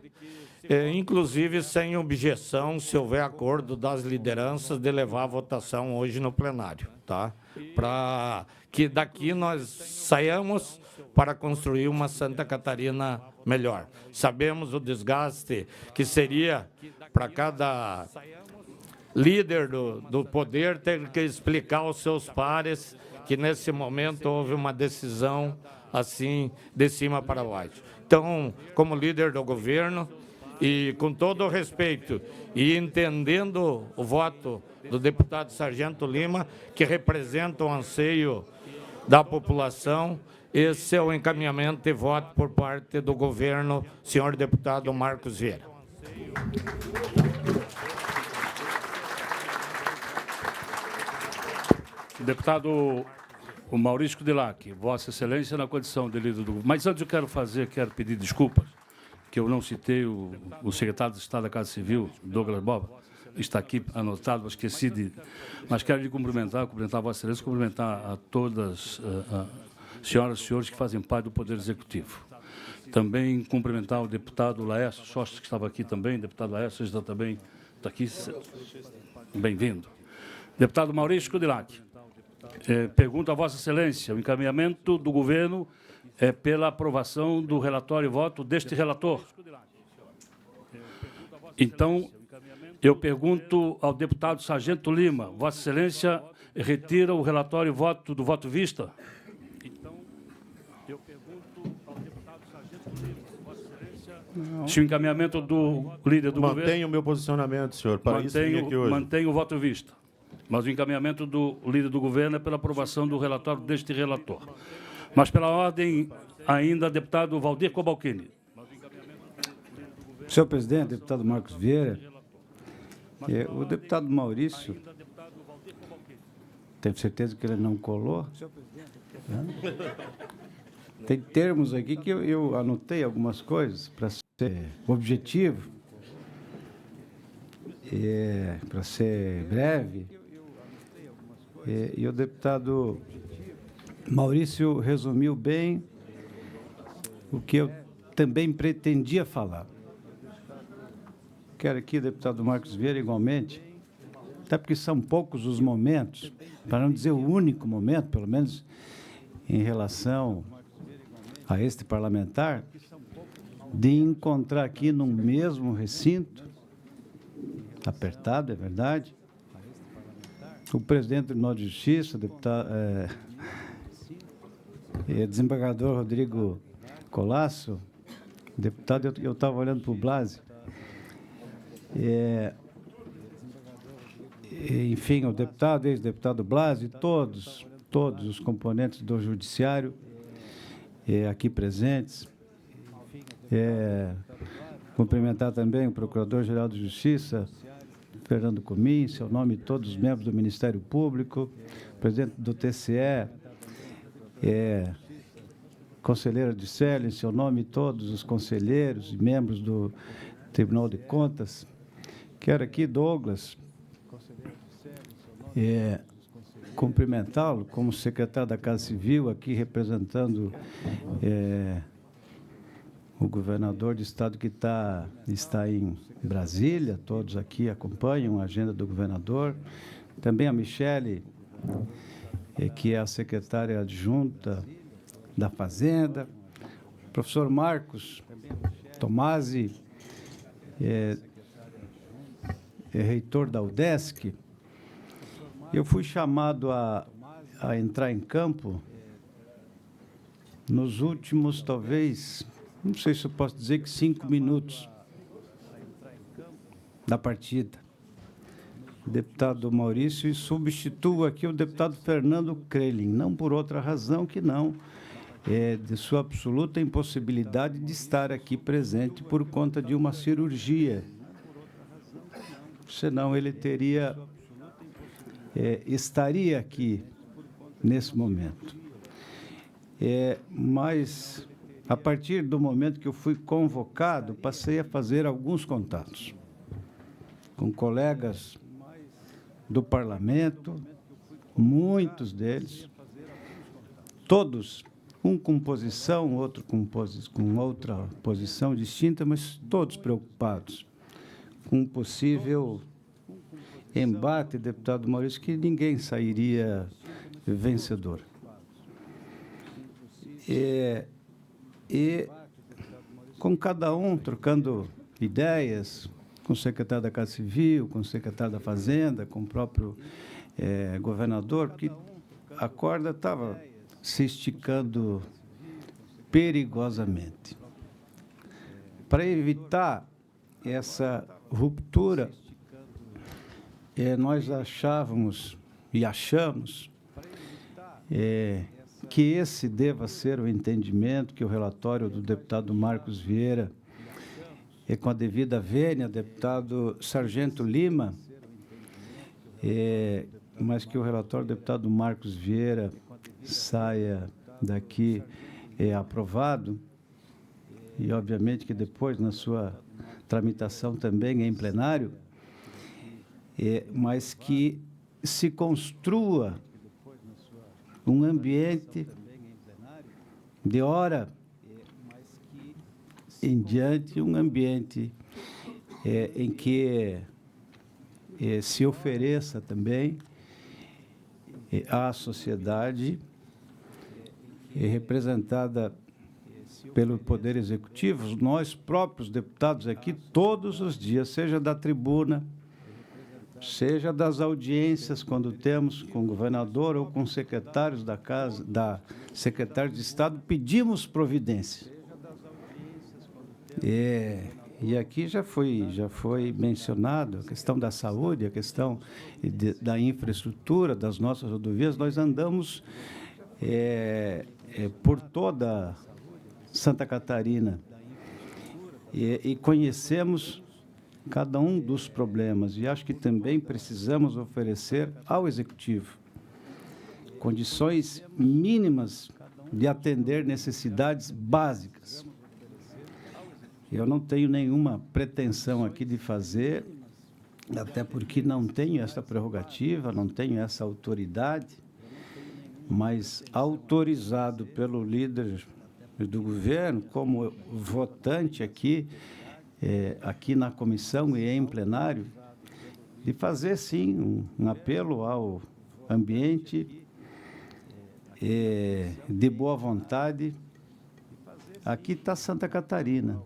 [SPEAKER 4] inclusive sem objeção, se houver acordo das lideranças, de levar a votação hoje no plenário, tá? Para que daqui nós saiamos para construir uma Santa Catarina melhor. Sabemos o desgaste que seria para cada líder do poder ter que explicar aos seus pares que, nesse momento, houve uma decisão assim, de cima para baixo. Então, como líder do governo, e com todo o respeito, e entendendo o voto do deputado Sargento Lima, que representa o anseio da população, esse é o encaminhamento de voto por parte do governo, senhor deputado Marcos Vieira.
[SPEAKER 2] Deputado o Maurício Kudelak, Vossa Excelência, na condição de líder do governo. Mas antes eu quero pedir desculpas, que eu não citei o secretário de Estado da Casa Civil, Douglas Boba, está aqui anotado, mas esqueci de... Mas quero lhe cumprimentar a Vossa Excelência, cumprimentar a todas as senhoras e senhores que fazem parte do Poder Executivo. Também cumprimentar o deputado Laércio Sostes, que estava aqui também, deputado Laércio, está também está aqui, bem-vindo. Deputado Maurício Kudelak, pergunto a Vossa Excelência, o encaminhamento do governo é pela aprovação do relatório e voto deste relator. Então, eu pergunto ao deputado Sargento Lima, Vossa Excelência retira o relatório e voto do voto vista? Se o encaminhamento do líder do governo...
[SPEAKER 3] Mantenho o meu posicionamento, senhor, para isso vim aqui hoje.
[SPEAKER 2] Mantenho o voto vista. Mas o encaminhamento do líder do governo é pela aprovação do relatório deste relator. Mas, pela ordem, ainda, deputado Valdir Cobalcini.
[SPEAKER 5] Senhor presidente, deputado Marcos Vieira, o deputado Maurício, tenho certeza que ele não colou. Tem termos aqui que eu anotei algumas coisas para ser objetivo, para ser breve. E o deputado Maurício resumiu bem o que eu também pretendia falar. Quero aqui, deputado Marcos Vieira, igualmente, até porque são poucos os momentos, para não dizer o único momento, pelo menos em relação a este parlamentar, de encontrar aqui no mesmo recinto, apertado, é verdade, o presidente do Tribunal de Justiça, deputado, desembargador Rodrigo Colasso, deputado, eu estava olhando para o Blasi, enfim, o deputado, ex-deputado Blasi, todos os componentes do Judiciário aqui presentes. Cumprimentar também o Procurador-Geral de Justiça, Fernando Comim, em seu nome, todos os membros do Ministério Público, presidente do TCE, conselheira de Célio, em seu nome, todos os conselheiros e membros do Tribunal de Contas. Quero aqui, Douglas, cumprimentá-lo como secretário da Casa Civil, aqui representando o governador do estado que está em Brasília, todos aqui acompanham a agenda do governador. Também a Michele, que é a secretária adjunta da Fazenda. O professor Marcos Tomasi, reitor da UDESC. Eu fui chamado a entrar em campo nos últimos, talvez, não sei se eu posso dizer que 5 minutos da partida. O deputado Maurício, e substituo aqui o deputado Fernando Krelin, não por outra razão que não de sua absoluta impossibilidade de estar aqui presente por conta de uma cirurgia. Senão ele estaria aqui nesse momento. Mas, a partir do momento que eu fui convocado, passei a fazer alguns contatos com colegas do parlamento, muitos deles, todos um com posição, outro com outra posição distinta, mas todos preocupados com um possível embate, deputado Maurício, que ninguém sairia vencedor. E com cada um trocando ideias, com o secretário da Casa Civil, com o secretário da Fazenda, com o próprio governador, porque a corda estava se esticando perigosamente. Para evitar essa ruptura, nós achávamos e achamos que esse deva ser o entendimento que o relatório do deputado Marcos Vieira, com a devida vênia, deputado Sargento Lima, mas que o relatório do deputado Marcos Vieira saia daqui aprovado, e, obviamente, que depois, na sua tramitação também em plenário, mas que se construa um ambiente de hora em diante, um ambiente em que se ofereça também à sociedade representada pelo Poder Executivo, nós próprios deputados aqui, todos os dias, seja da tribuna, seja das audiências, quando temos com o governador ou com secretários da Casa, secretário de Estado, pedimos providência. E aqui já foi mencionado a questão da saúde, a questão da infraestrutura, das nossas rodovias. Nós andamos por toda Santa Catarina e conhecemos cada um dos problemas, e acho que também precisamos oferecer ao Executivo condições mínimas de atender necessidades básicas. Eu não tenho nenhuma pretensão aqui de fazer, até porque não tenho essa prerrogativa, não tenho essa autoridade, mas autorizado pelo líder do governo, como votante aqui na comissão e em plenário, de fazer, sim, um apelo ao ambiente de boa vontade. Aqui está Santa Catarina.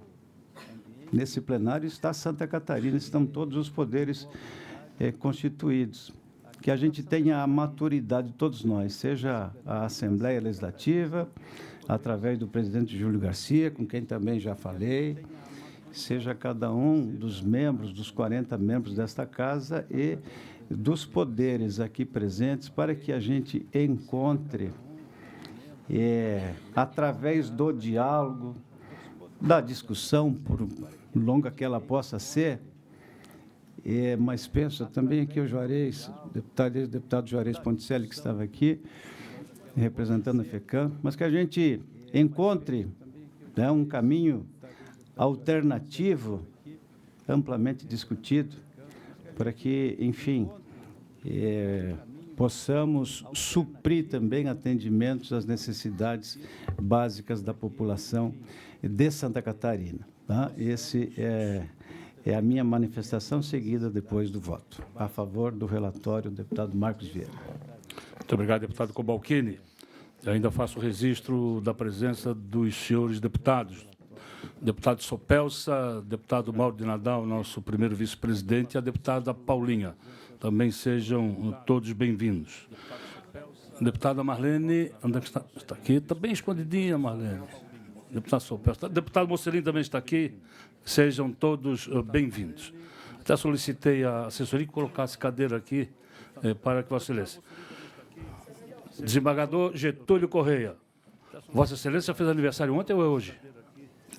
[SPEAKER 5] Nesse plenário está Santa Catarina, estão todos os poderes constituídos. Que a gente tenha a maturidade, todos nós, seja a Assembleia Legislativa, através do presidente Júlio Garcia, com quem também já falei, seja cada um dos membros, dos 40 membros desta casa e dos poderes aqui presentes, para que a gente encontre, através do diálogo, da discussão, por longa que ela possa ser, mas penso também aqui o Juarez, deputado Juarez Ponticelli, que estava aqui, representando a FECAM, mas que a gente encontre um caminho alternativo, amplamente discutido, para que, enfim, possamos suprir também atendimentos às necessidades básicas da população de Santa Catarina. Tá? Esse é a minha manifestação, seguida depois do voto. A favor do relatório do deputado Marcos Vieira.
[SPEAKER 2] Muito obrigado, deputado Cobalcini. Eu ainda faço o registro da presença dos senhores deputados. Deputado Sopelsa, deputado Mauro de Nadal, nosso primeiro vice-presidente, e a deputada Paulinha. Também sejam todos bem-vindos. Deputada Marlene, onde é que está? Está aqui, está bem escondidinha, Marlene. Deputado Sopelsa. Deputado Mocelin também está aqui. Sejam todos bem-vindos. Até solicitei à assessoria que colocasse cadeira aqui para que Vossa Excelência. Desembargador Getúlio Correia. Vossa Excelência fez aniversário ontem ou é hoje?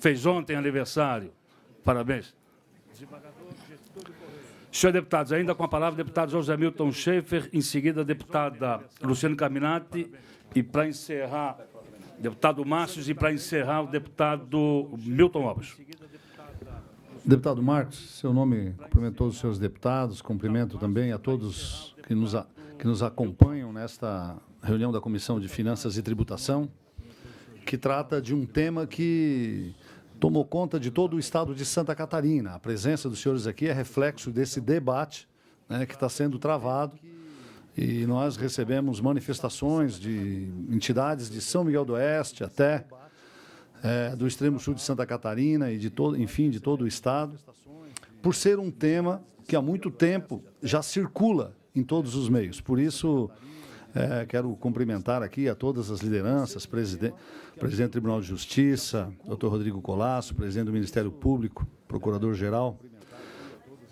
[SPEAKER 2] Fez ontem aniversário. Parabéns. Senhores deputados, ainda com a palavra, deputado José Milton Schaefer, em seguida, a deputada Luciane Caminati, e para encerrar, deputado Márcio, e para encerrar, o deputado Milton Alves.
[SPEAKER 6] Deputado Marcos, seu nome, cumprimento todos os seus deputados, cumprimento também a todos que nos acompanham nesta reunião da Comissão de Finanças e Tributação. que trata de um tema que tomou conta de todo o estado de Santa Catarina. A presença dos senhores aqui é reflexo desse debate, né, que está sendo travado, e nós recebemos manifestações de entidades de São Miguel do Oeste até do extremo sul de Santa Catarina e de todo, enfim, de todo o estado, por ser um tema que há muito tempo já circula em todos os meios. Por isso, quero cumprimentar aqui a todas as lideranças, presidente do Tribunal de Justiça, Dr. Rodrigo Colasso, presidente do Ministério Público, procurador-geral,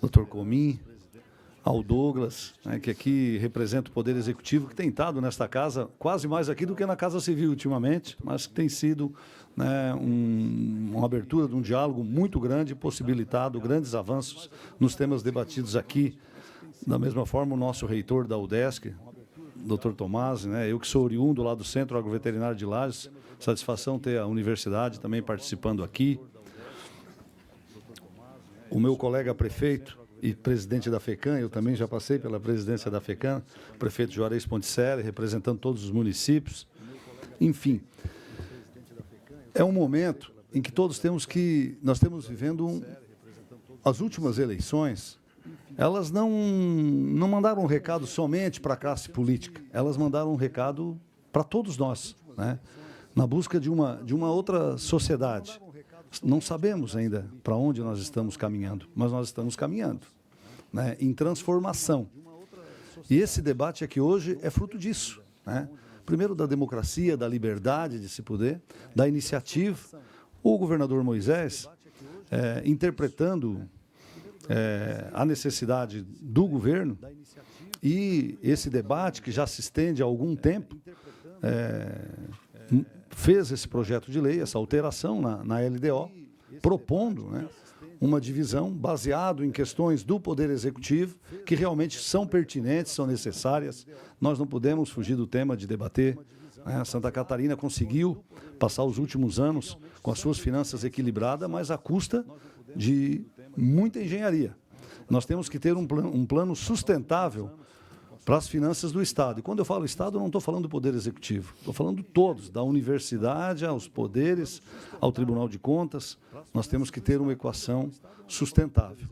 [SPEAKER 6] Dr. Comim, ao Douglas, né, que aqui representa o Poder Executivo, que tem estado nesta casa quase mais aqui do que na Casa Civil ultimamente, mas que tem sido, né, uma abertura de um diálogo muito grande, possibilitado grandes avanços nos temas debatidos aqui. Da mesma forma, o nosso reitor da UDESC, Dr. Tomás, né, eu que sou oriundo lá do Centro Agroveterinário de Lages, satisfação ter a universidade também participando aqui. O meu colega prefeito e presidente da FECAM, eu também já passei pela presidência da FECAM, o prefeito Juarez Ponticelli, representando todos os municípios. Enfim, é um momento em que nós estamos vivendo as últimas eleições. Elas não mandaram um recado somente para a classe política, elas mandaram um recado para todos nós, né? Na busca de uma outra sociedade. Não sabemos ainda para onde nós estamos caminhando, mas nós estamos caminhando, né, em transformação. E esse debate aqui hoje é fruto disso, né? Primeiro, da democracia, da liberdade de se poder, da iniciativa. O governador Moisés, interpretando a necessidade do governo, e esse debate que já se estende há algum tempo, fez esse projeto de lei, essa alteração na LDO, propondo, né, uma divisão baseado em questões do Poder Executivo, que realmente são pertinentes, são necessárias. Nós não podemos fugir do tema de debater, né? Santa Catarina conseguiu passar os últimos anos com as suas finanças equilibradas, mas à custa de muita engenharia. Nós temos que ter um plano sustentável para as finanças do Estado. E quando eu falo Estado, eu não estou falando do Poder Executivo, estou falando de todos, da universidade aos poderes, ao Tribunal de Contas. Nós temos que ter uma equação sustentável.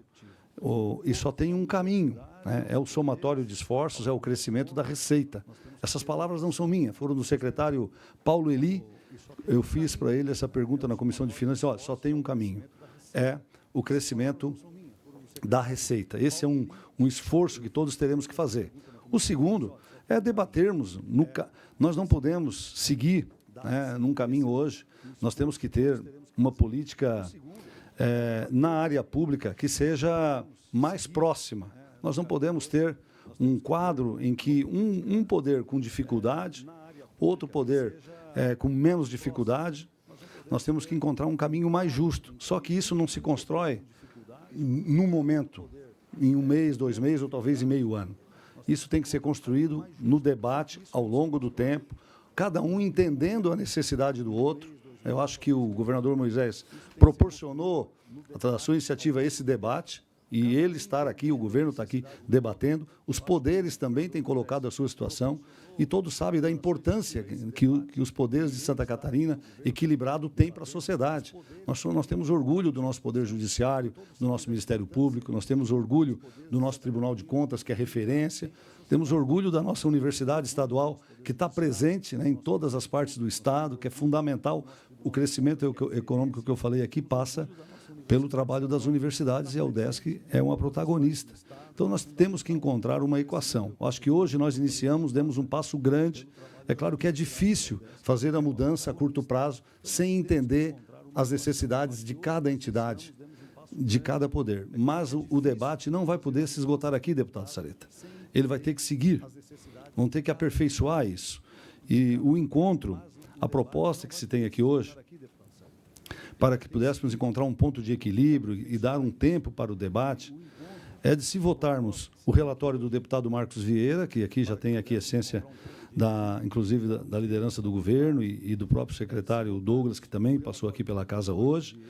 [SPEAKER 6] E só tem um caminho, né? É o somatório de esforços, é o crescimento da receita. Essas palavras não são minhas, foram do secretário Paulo Eli. Eu fiz para ele essa pergunta na Comissão de Finanças. Olha, só tem um caminho, é o crescimento da receita. Esse é um esforço que todos teremos que fazer. O segundo é debatermos. Nós não podemos seguir, né, num caminho hoje. Nós temos que ter uma política na área pública que seja mais próxima. Nós não podemos ter um quadro em que um poder com dificuldade, outro poder com menos dificuldade. Nós temos que encontrar um caminho mais justo. Só que isso não se constrói num momento, em um mês, 2 meses ou talvez em meio ano. Isso tem que ser construído no debate, ao longo do tempo, cada um entendendo a necessidade do outro. Eu acho que o governador Moisés proporcionou, através da sua iniciativa, esse debate, e ele estar aqui, o governo está aqui debatendo, os poderes também têm colocado a sua situação, e todos sabem da importância que os poderes de Santa Catarina, equilibrado, têm para a sociedade. Nós temos orgulho do nosso Poder Judiciário, do nosso Ministério Público, nós temos orgulho do nosso Tribunal de Contas, que é referência, temos orgulho da nossa Universidade Estadual, que está presente, né, em todas as partes do Estado, que é fundamental. O crescimento econômico que eu falei aqui passa pelo trabalho das universidades, e a UDESC é uma protagonista. Então, nós temos que encontrar uma equação. Acho que hoje nós demos um passo grande. É claro que é difícil fazer a mudança a curto prazo sem entender as necessidades de cada entidade, de cada poder. Mas o debate não vai poder se esgotar aqui, deputado Sareta. Ele vai ter que seguir. Vamos ter que aperfeiçoar isso. E o encontro, a proposta que se tem aqui hoje, para que pudéssemos encontrar um ponto de equilíbrio e dar um tempo para o debate, é de se votarmos o relatório do deputado Marcos Vieira, que aqui já tem aqui a essência, inclusive, da liderança do governo e do próprio secretário Douglas, que também passou aqui pela casa hoje,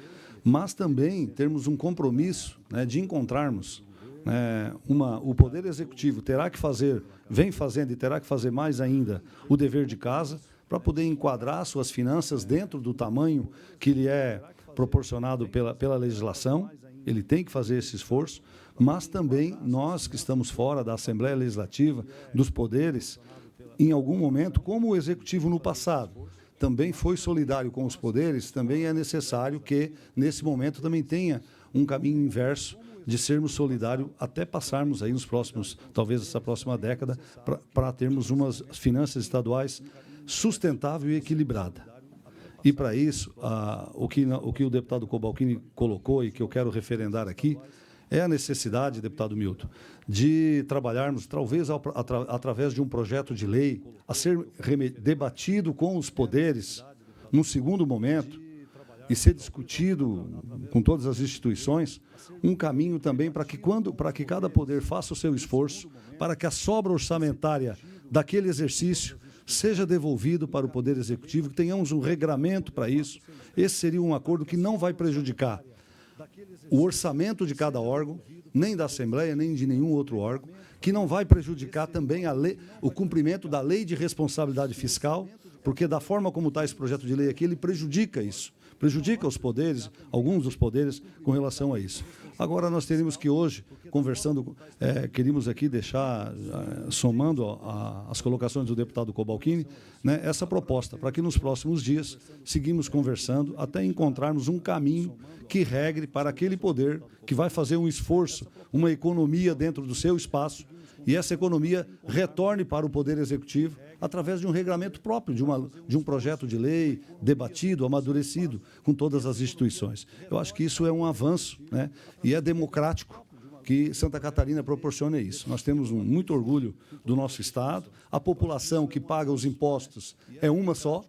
[SPEAKER 6] mas também termos um compromisso, né, de encontrarmos, o Poder Executivo terá que fazer, vem fazendo e terá que fazer mais ainda o dever de casa, para poder enquadrar suas finanças dentro do tamanho que lhe é proporcionado pela legislação. Ele tem que fazer esse esforço, mas também nós que estamos fora da Assembleia Legislativa, dos poderes, em algum momento, como o Executivo no passado também foi solidário com os poderes, também é necessário que, nesse momento, também tenha um caminho inverso de sermos solidários até passarmos aí nos próximos, talvez essa próxima década, para termos umas finanças estaduais sustentável e equilibrada. E, para isso, o que o deputado Cobalcini colocou e que eu quero referendar aqui é a necessidade, deputado Milton, de trabalharmos, talvez através de um projeto de lei a ser debatido com os poderes, num segundo momento, e ser discutido com todas as instituições, um caminho também para que cada poder faça o seu esforço, para que a sobra orçamentária daquele exercício seja devolvido para o Poder Executivo, que tenhamos um regramento para isso. Esse seria um acordo que não vai prejudicar o orçamento de cada órgão, nem da Assembleia, nem de nenhum outro órgão, que não vai prejudicar também o cumprimento da lei de responsabilidade fiscal, porque da forma como está esse projeto de lei aqui, ele prejudica isso, prejudica os poderes, alguns dos poderes, com relação a isso. Agora, nós teríamos que hoje, conversando, queríamos aqui deixar, somando as colocações do deputado Cobalcini, né, essa proposta, para que nos próximos dias seguimos conversando até encontrarmos um caminho que regre para aquele poder que vai fazer um esforço, uma economia dentro do seu espaço, e essa economia retorne para o Poder Executivo através de um regulamento próprio, de um projeto de lei debatido, amadurecido com todas as instituições. Eu acho que isso é um avanço, né? E é democrático que Santa Catarina proporcione isso. Nós temos muito orgulho do nosso Estado, a população que paga os impostos é uma só,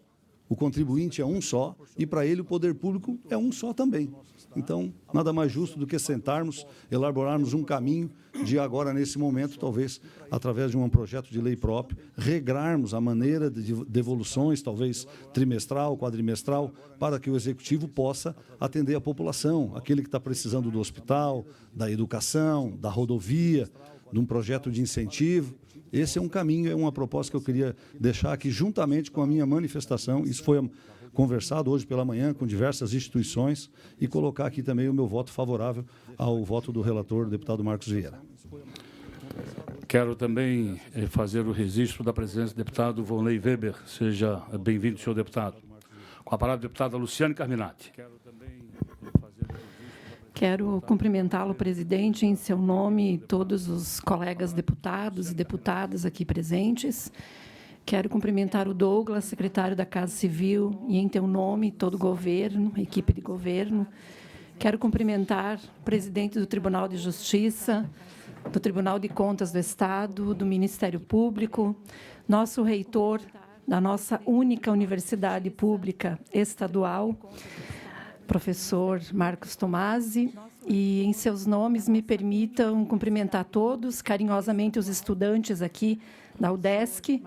[SPEAKER 6] o contribuinte é um só, e para ele o poder público é um só também. Então, nada mais justo do que sentarmos, elaborarmos um caminho de agora, nesse momento, talvez, através de um projeto de lei próprio, regrarmos a maneira de devoluções, talvez trimestral, quadrimestral, para que o Executivo possa atender a população, aquele que está precisando do hospital, da educação, da rodovia, de um projeto de incentivo. Esse é um caminho, é uma proposta que eu queria deixar aqui, juntamente com a minha manifestação. Isso foi conversado hoje pela manhã com diversas instituições, e colocar aqui também o meu voto favorável ao voto do relator, o deputado Marcos Vieira.
[SPEAKER 2] Quero também fazer o registro da presença do deputado Volney Weber. Seja bem-vindo, senhor deputado. Com a palavra, a deputada Luciane Carminati.
[SPEAKER 7] Quero cumprimentá-lo, presidente, em seu nome, todos os colegas deputados e deputadas aqui presentes. Quero cumprimentar o Douglas, secretário da Casa Civil, e em teu nome, todo o governo, equipe de governo. Quero cumprimentar o presidente do Tribunal de Justiça, do Tribunal de Contas do Estado, do Ministério Público, nosso reitor da nossa única universidade pública estadual, professor Marcos Tomasi, e em seus nomes me permitam cumprimentar todos, carinhosamente os estudantes aqui da UDESC,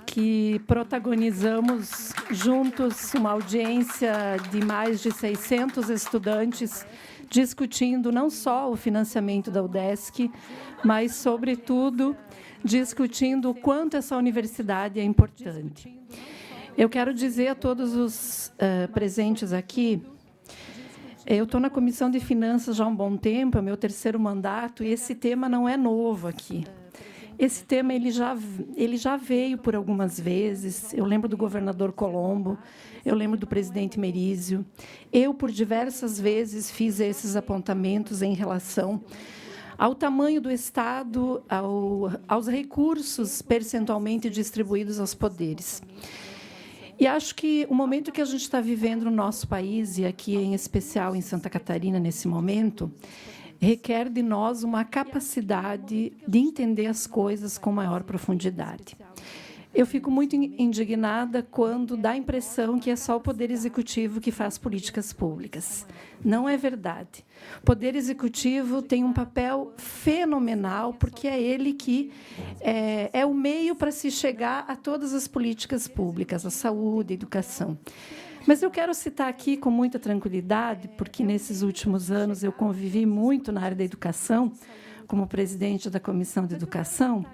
[SPEAKER 7] que protagonizamos juntos uma audiência de mais de 600 estudantes discutindo não só o financiamento da UDESC, mas, sobretudo, discutindo o quanto essa universidade é importante. Eu quero dizer a todos os presentes aqui, eu estou na Comissão de Finanças já há um bom tempo, é o meu terceiro mandato, e esse tema não é novo aqui. Esse tema ele já veio por algumas vezes. Eu lembro do governador Colombo, eu lembro do presidente Merizio. Eu, por diversas vezes, fiz esses apontamentos em relação ao tamanho do Estado, aos recursos percentualmente distribuídos aos poderes. E acho que o momento que a gente está vivendo no nosso país, e aqui em especial em Santa Catarina, nesse momento, requer de nós uma capacidade de entender as coisas com maior profundidade. Eu fico muito indignada quando dá a impressão que é só o Poder Executivo que faz políticas públicas. Não é verdade. O Poder Executivo tem um papel fenomenal, porque é ele que é o meio para se chegar a todas as políticas públicas, a saúde, a educação. Mas eu quero citar aqui com muita tranquilidade, porque nesses últimos anos eu convivi muito na área da educação, como presidente da Comissão de Educação,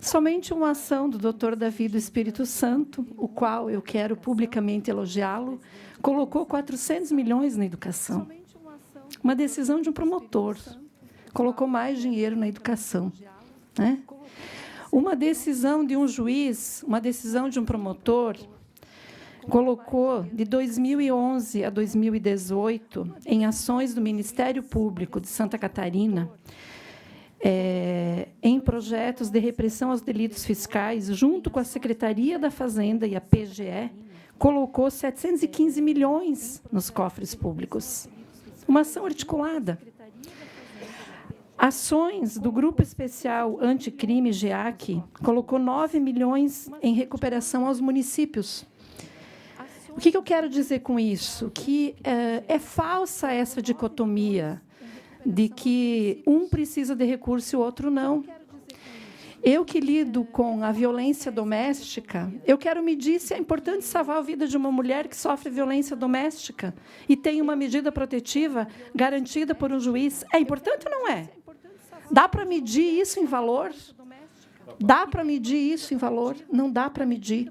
[SPEAKER 7] Somente uma ação do Dr. Davi do Espírito Santo, o qual eu quero publicamente elogiá-lo, colocou 400 milhões na educação. Uma decisão de um promotor colocou mais dinheiro na educação, né? Uma decisão de um juiz, uma decisão de um promotor, colocou, de 2011 a 2018, em ações do Ministério Público de Santa Catarina, em projetos de repressão aos delitos fiscais, junto com a Secretaria da Fazenda e a PGE, colocou 715 milhões nos cofres públicos. Uma ação articulada. Ações do Grupo Especial Anticrime, GEAC, colocou 9 milhões em recuperação aos municípios. O que eu quero dizer com isso? Que é falsa essa dicotomia de que um precisa de recurso e o outro não. Eu que lido com a violência doméstica, eu quero medir se é importante salvar a vida de uma mulher que sofre violência doméstica e tem uma medida protetiva garantida por um juiz. É importante ou não é? Dá para medir isso em valor? Dá para medir isso em valor? Não dá para medir.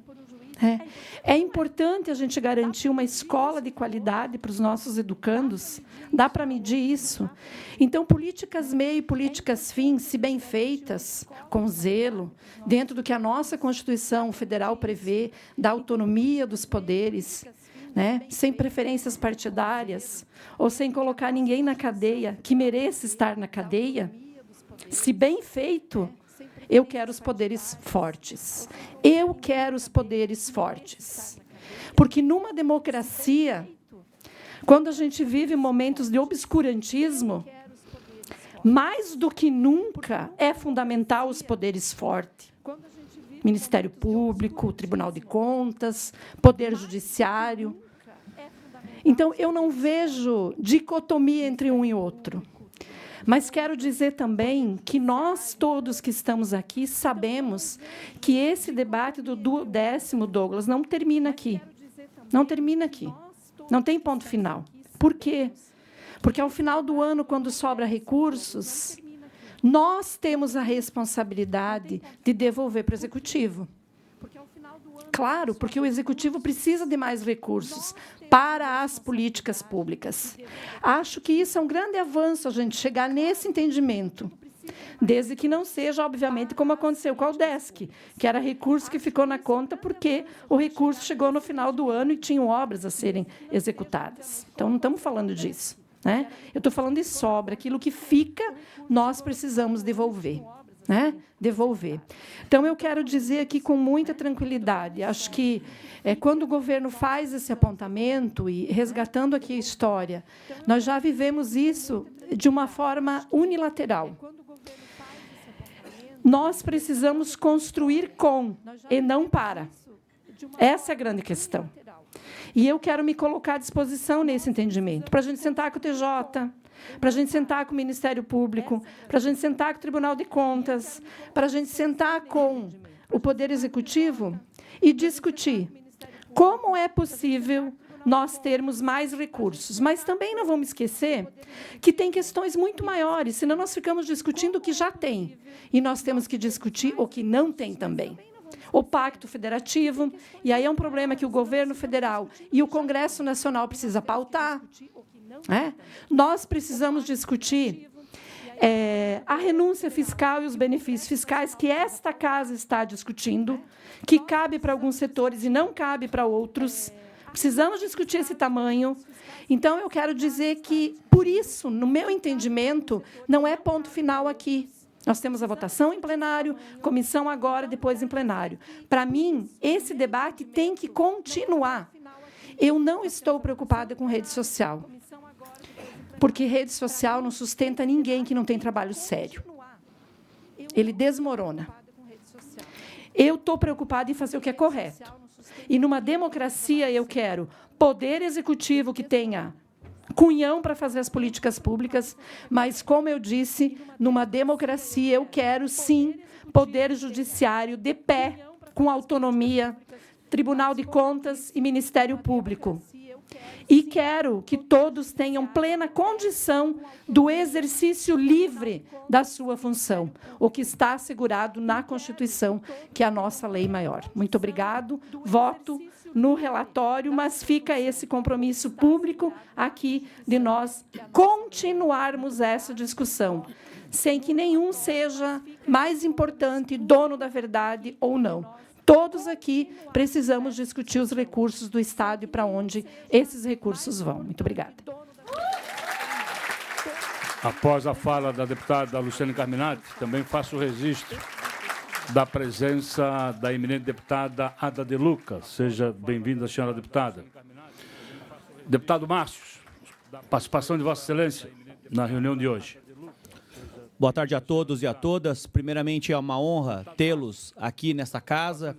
[SPEAKER 7] É importante a gente garantir uma escola de qualidade para os nossos educandos. Dá para medir isso. Então, políticas meio e políticas fim, se bem feitas, com zelo, dentro do que a nossa Constituição Federal prevê, da autonomia dos poderes, né, sem preferências partidárias, ou sem colocar ninguém na cadeia que mereça estar na cadeia, se bem feito, eu quero os poderes fortes. Eu quero os poderes fortes. Porque, numa democracia, quando a gente vive momentos de obscurantismo, mais do que nunca é fundamental os poderes fortes. Ministério Público, Tribunal de Contas, Poder Judiciário. Então, eu não vejo dicotomia entre um e outro. Mas quero dizer também que nós todos que estamos aqui sabemos que esse debate do 10º, Douglas, não termina aqui. Não termina aqui. Não tem ponto final. Por quê? Porque, ao final do ano, quando sobra recursos, nós temos a responsabilidade de devolver para o Executivo. Claro, porque o Executivo precisa de mais recursos para as políticas públicas. Acho que isso é um grande avanço, a gente chegar nesse entendimento, desde que não seja, obviamente, como aconteceu com a UDESC, que era recurso que ficou na conta porque o recurso chegou no final do ano e tinham obras a serem executadas. Então, não estamos falando disso, né? Eu estou falando de sobra. Aquilo que fica, nós precisamos devolver. Né? Devolver. Então, eu quero dizer aqui com muita tranquilidade, acho que, quando o governo faz esse apontamento, e resgatando aqui a história, nós já vivemos isso de uma forma unilateral. Nós precisamos construir com, e não para. Essa é a grande questão. E eu quero me colocar à disposição nesse entendimento, para a gente sentar com o TJ, para a gente sentar com o Ministério Público, para a gente sentar com o Tribunal de Contas, para a gente sentar com o Poder Executivo e discutir como é possível nós termos mais recursos. Mas também não vamos esquecer que tem questões muito maiores, senão nós ficamos discutindo o que já tem, e nós temos que discutir o que não tem também. O Pacto Federativo, e aí é um problema que o governo federal e o Congresso Nacional precisam pautar. Nós precisamos discutir a renúncia fiscal e os benefícios fiscais que esta casa está discutindo, que cabe para alguns setores e não cabe para outros. Precisamos discutir esse tamanho. Então, eu quero dizer que, por isso, no meu entendimento, não é ponto final aqui. Nós temos a votação em plenário, comissão agora, depois em plenário. Para mim, esse debate tem que continuar. Eu não estou preocupada com rede social, porque rede social não sustenta ninguém que não tem trabalho sério. Ele desmorona. Eu estou preocupada em fazer o que é correto. E, numa democracia, eu quero poder executivo que tenha cunhão para fazer as políticas públicas, mas, como eu disse, numa democracia, eu quero, sim, poder judiciário de pé, com autonomia, Tribunal de Contas e Ministério Público. E quero que todos tenham plena condição do exercício livre da sua função, o que está assegurado na Constituição, que é a nossa lei maior. Muito obrigado. Voto no relatório, mas fica esse compromisso público aqui de nós continuarmos essa discussão, sem que nenhum seja mais importante, dono da verdade ou não. Todos aqui precisamos discutir os recursos do Estado e para onde esses recursos vão. Muito obrigada.
[SPEAKER 2] Após a fala da deputada Luciane Carminati, também faço o registro da presença da eminente deputada Ada de Luca. Seja bem-vinda, senhora deputada. Deputado Márcio, participação de Vossa Excelência na reunião de hoje.
[SPEAKER 8] Boa tarde a todos e a todas. Primeiramente, é uma honra tê-los aqui nessa casa,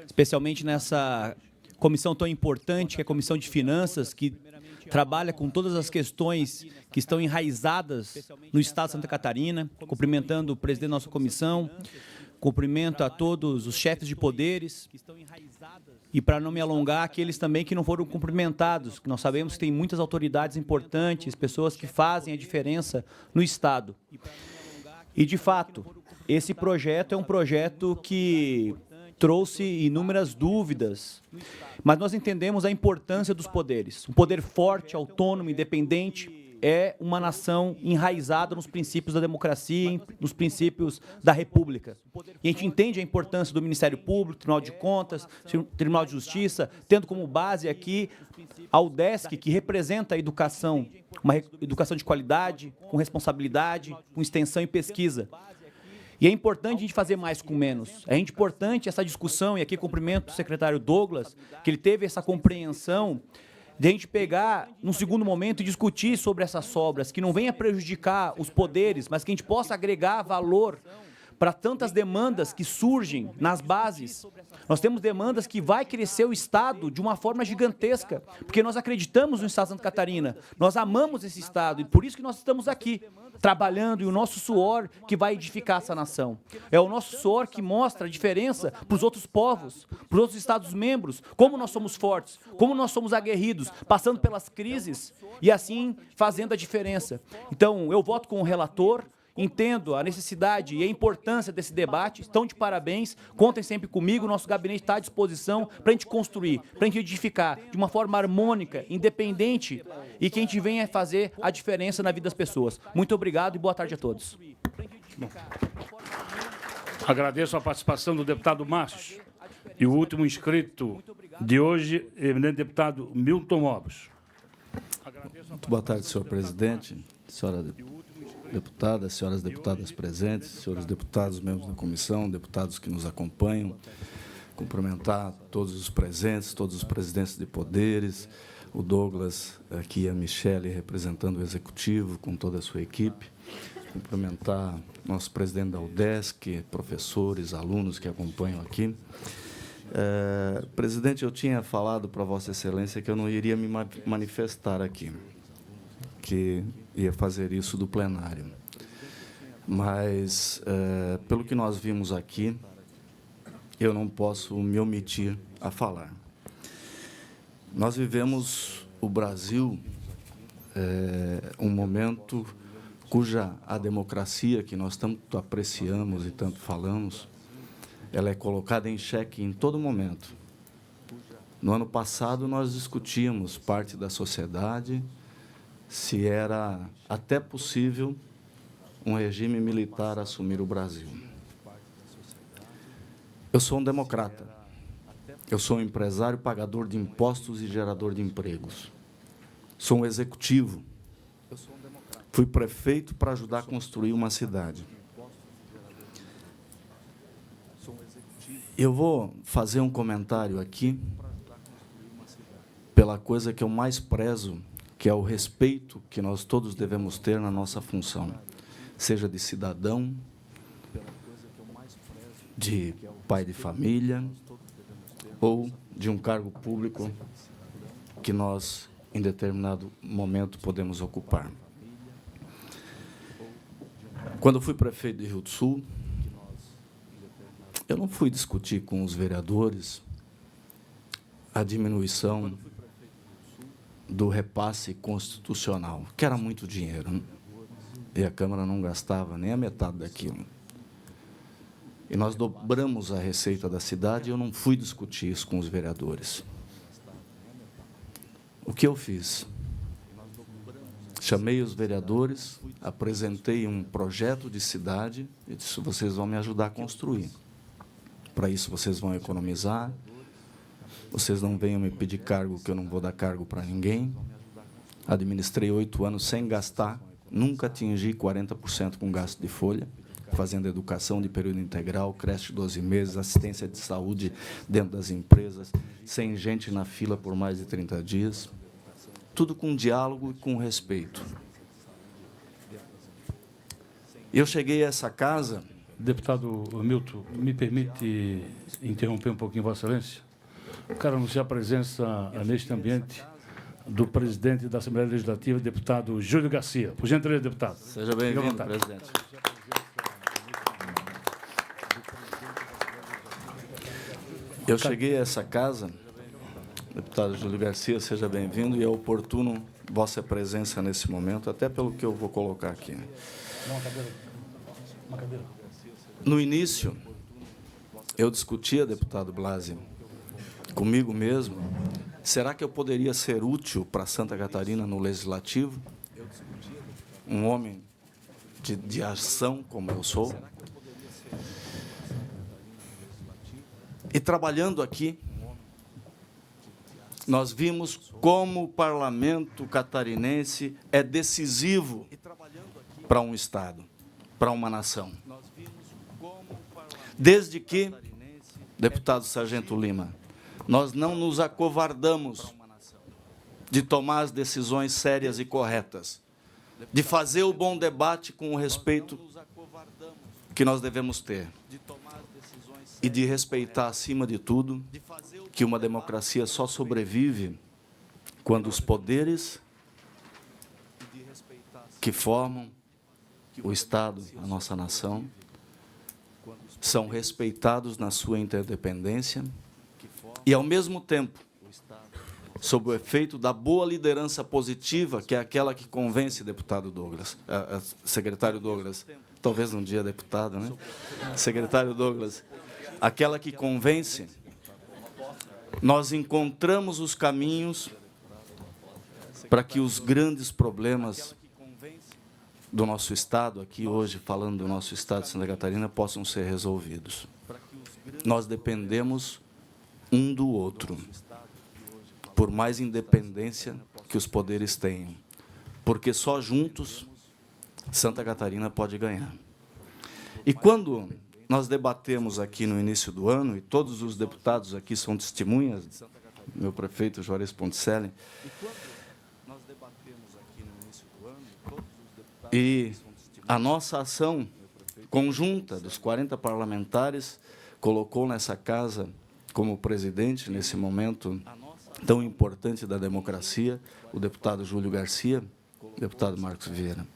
[SPEAKER 8] especialmente nessa comissão tão importante, que é a Comissão de Finanças, que trabalha com todas as questões que estão enraizadas no Estado de Santa Catarina. Cumprimentando o presidente da nossa comissão, cumprimento a todos os chefes de poderes e, para não me alongar, aqueles também que não foram cumprimentados, que nós sabemos que tem muitas autoridades importantes, pessoas que fazem a diferença no Estado. E, de fato, esse projeto é um projeto que trouxe inúmeras dúvidas, mas nós entendemos a importância dos poderes. Um poder forte, autônomo, independente, é uma nação enraizada nos princípios da democracia, nos princípios da República. E a gente entende a importância do Ministério Público, Tribunal de Contas, Tribunal de Justiça, tendo como base aqui a UDESC, que representa a educação, uma educação de qualidade, com responsabilidade, com extensão e pesquisa. E é importante a gente fazer mais com menos. É importante essa discussão, e aqui cumprimento o secretário Douglas, que ele teve essa compreensão de a gente pegar, num segundo momento, e discutir sobre essas sobras, que não venha prejudicar os poderes, mas que a gente possa agregar valor para tantas demandas que surgem nas bases. Nós temos demandas que vai crescer o Estado de uma forma gigantesca, porque nós acreditamos no Estado de Santa Catarina, nós amamos esse Estado, e por isso que nós estamos aqui, trabalhando, e o nosso suor que vai edificar essa nação. É o nosso suor que mostra a diferença para os outros povos, para os outros Estados-membros, como nós somos fortes, como nós somos aguerridos, passando pelas crises e assim fazendo a diferença. Então, eu voto com o relator, entendo a necessidade e a importância desse debate, estão de parabéns, contem sempre comigo, nosso gabinete está à disposição para a gente construir, para a gente edificar de uma forma harmônica, independente e que a gente venha fazer a diferença na vida das pessoas. Muito obrigado e boa tarde a todos.
[SPEAKER 2] Agradeço a participação do deputado Márcio. E o último inscrito de hoje, eminente deputado Milton Mobos.
[SPEAKER 9] Muito boa tarde, senhor presidente, senhora deputada, senhoras deputadas presentes, senhores deputados, membros da comissão, deputados que nos acompanham, cumprimentar todos os presentes, todos os presidentes de poderes, o Douglas aqui, a Michele, representando o Executivo, com toda a sua equipe, cumprimentar nosso presidente da UDESC, professores, alunos que acompanham aqui. Presidente, eu tinha falado para Vossa Excelência que eu não iria me manifestar aqui, que ia fazer isso do plenário. Mas, pelo que nós vimos aqui, eu não posso me omitir a falar. Nós vivemos, o Brasil, um momento cuja a democracia, que nós tanto apreciamos e tanto falamos, ela é colocada em xeque em todo momento. No ano passado, nós discutíamos, parte da sociedade, se era até possível um regime militar assumir o Brasil. Eu sou um democrata. Eu sou um empresário pagador de impostos e gerador de empregos. Sou um executivo. Fui prefeito para ajudar a construir uma cidade. Eu vou fazer um comentário aqui pela coisa que eu mais prezo, que é o respeito que nós todos devemos ter na nossa função, seja de cidadão, de pai de família, ou de um cargo público que nós, em determinado momento, podemos ocupar. Quando eu fui prefeito de Rio do Sul, eu não fui discutir com os vereadores a diminuição do repasse constitucional, que era muito dinheiro, né? E a Câmara não gastava nem a metade daquilo. E nós dobramos a receita da cidade e eu não fui discutir isso com os vereadores. O que eu fiz? Chamei os vereadores, apresentei um projeto de cidade e disse: vocês vão me ajudar a construir. Para isso, vocês vão economizar. Vocês não venham me pedir cargo, que eu não vou dar cargo para ninguém. Administrei 8 anos sem gastar. Nunca atingi 40% com gasto de folha, fazendo educação de período integral, creche de 12 meses, assistência de saúde dentro das empresas, sem gente na fila por mais de 30 dias. Tudo com diálogo e com respeito. Eu cheguei a essa casa...
[SPEAKER 2] Deputado Milton, me permite interromper um pouquinho, Vossa Excelência? Quero anunciar a presença neste ambiente do presidente da Assembleia Legislativa, deputado Júlio Garcia. Por gentileza, deputado.
[SPEAKER 9] Seja bem-vindo, presidente. Eu cheguei a essa casa, deputado Júlio Garcia, seja bem-vindo, e é oportuno vossa presença nesse momento, até pelo que eu vou colocar aqui.
[SPEAKER 2] Uma cadeira.
[SPEAKER 9] No início, eu discutia, deputado Blasi, comigo mesmo, será que eu poderia ser útil para Santa Catarina no Legislativo? Um homem de ação, como eu sou. E trabalhando aqui, nós vimos como o parlamento catarinense é decisivo para um Estado, para uma nação. Desde que, deputado Sargento Lima, nós não nos acovardamos de tomar as decisões sérias e corretas, de fazer o bom debate com o respeito que nós devemos ter e de respeitar, acima de tudo, que uma democracia só sobrevive quando os poderes que formam o Estado, a nossa nação, são respeitados na sua interdependência e, ao mesmo tempo, sob o efeito da boa liderança positiva, que é aquela que convence, deputado Douglas, secretário Douglas, talvez um dia deputado, né? Secretário Douglas, aquela que convence, nós encontramos os caminhos para que os grandes problemas do nosso Estado, aqui hoje falando do nosso Estado de Santa Catarina, possam ser resolvidos. Nós dependemos um do outro, por mais independência que os poderes tenham, porque só juntos Santa Catarina pode ganhar. E quando nós debatemos aqui no início do ano, e todos os deputados aqui são testemunhas, meu prefeito Juarez Ponticelli, e a nossa ação conjunta dos 40 parlamentares colocou nessa casa, como presidente, nesse momento tão importante da democracia, o deputado Júlio Garcia, o deputado Marcos Vieira.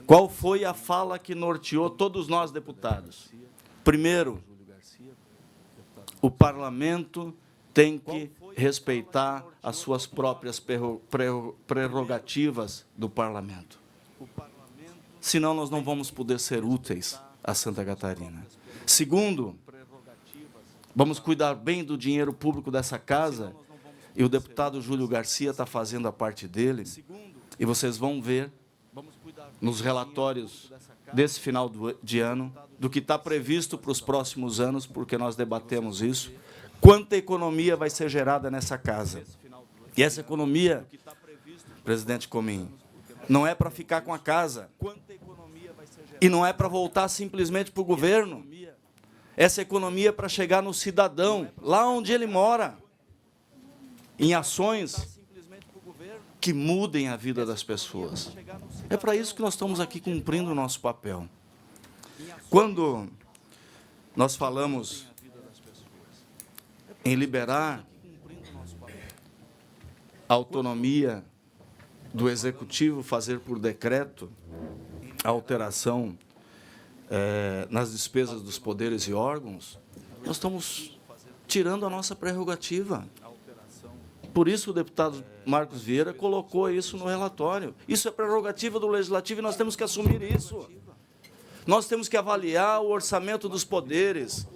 [SPEAKER 9] Qual foi a fala que norteou todos nós, deputados? Primeiro, o parlamento tem que respeitar as suas próprias prerrogativas do parlamento. Senão, nós não vamos poder ser úteis a Santa Catarina. Segundo, vamos cuidar bem do dinheiro público dessa casa, e o deputado Júlio Garcia está fazendo a parte dele, e vocês vão ver nos relatórios desse final de ano, do que está previsto para os próximos anos, porque nós debatemos isso, quanta economia vai ser gerada nessa casa. E essa economia, presidente Comim, não é para ficar com a casa, e não é para voltar simplesmente para o governo. Essa economia é para chegar no cidadão, lá onde ele mora, em ações que mudem a vida das pessoas. É para isso que nós estamos aqui cumprindo o nosso papel. Quando nós falamos em liberar a autonomia do Executivo, fazer por decreto a alteração nas despesas dos poderes e órgãos, nós estamos tirando a nossa prerrogativa. Por isso o deputado Marcos Vieira colocou isso no relatório. Isso é prerrogativa do Legislativo e nós temos que assumir isso. Nós temos que avaliar o orçamento dos poderes.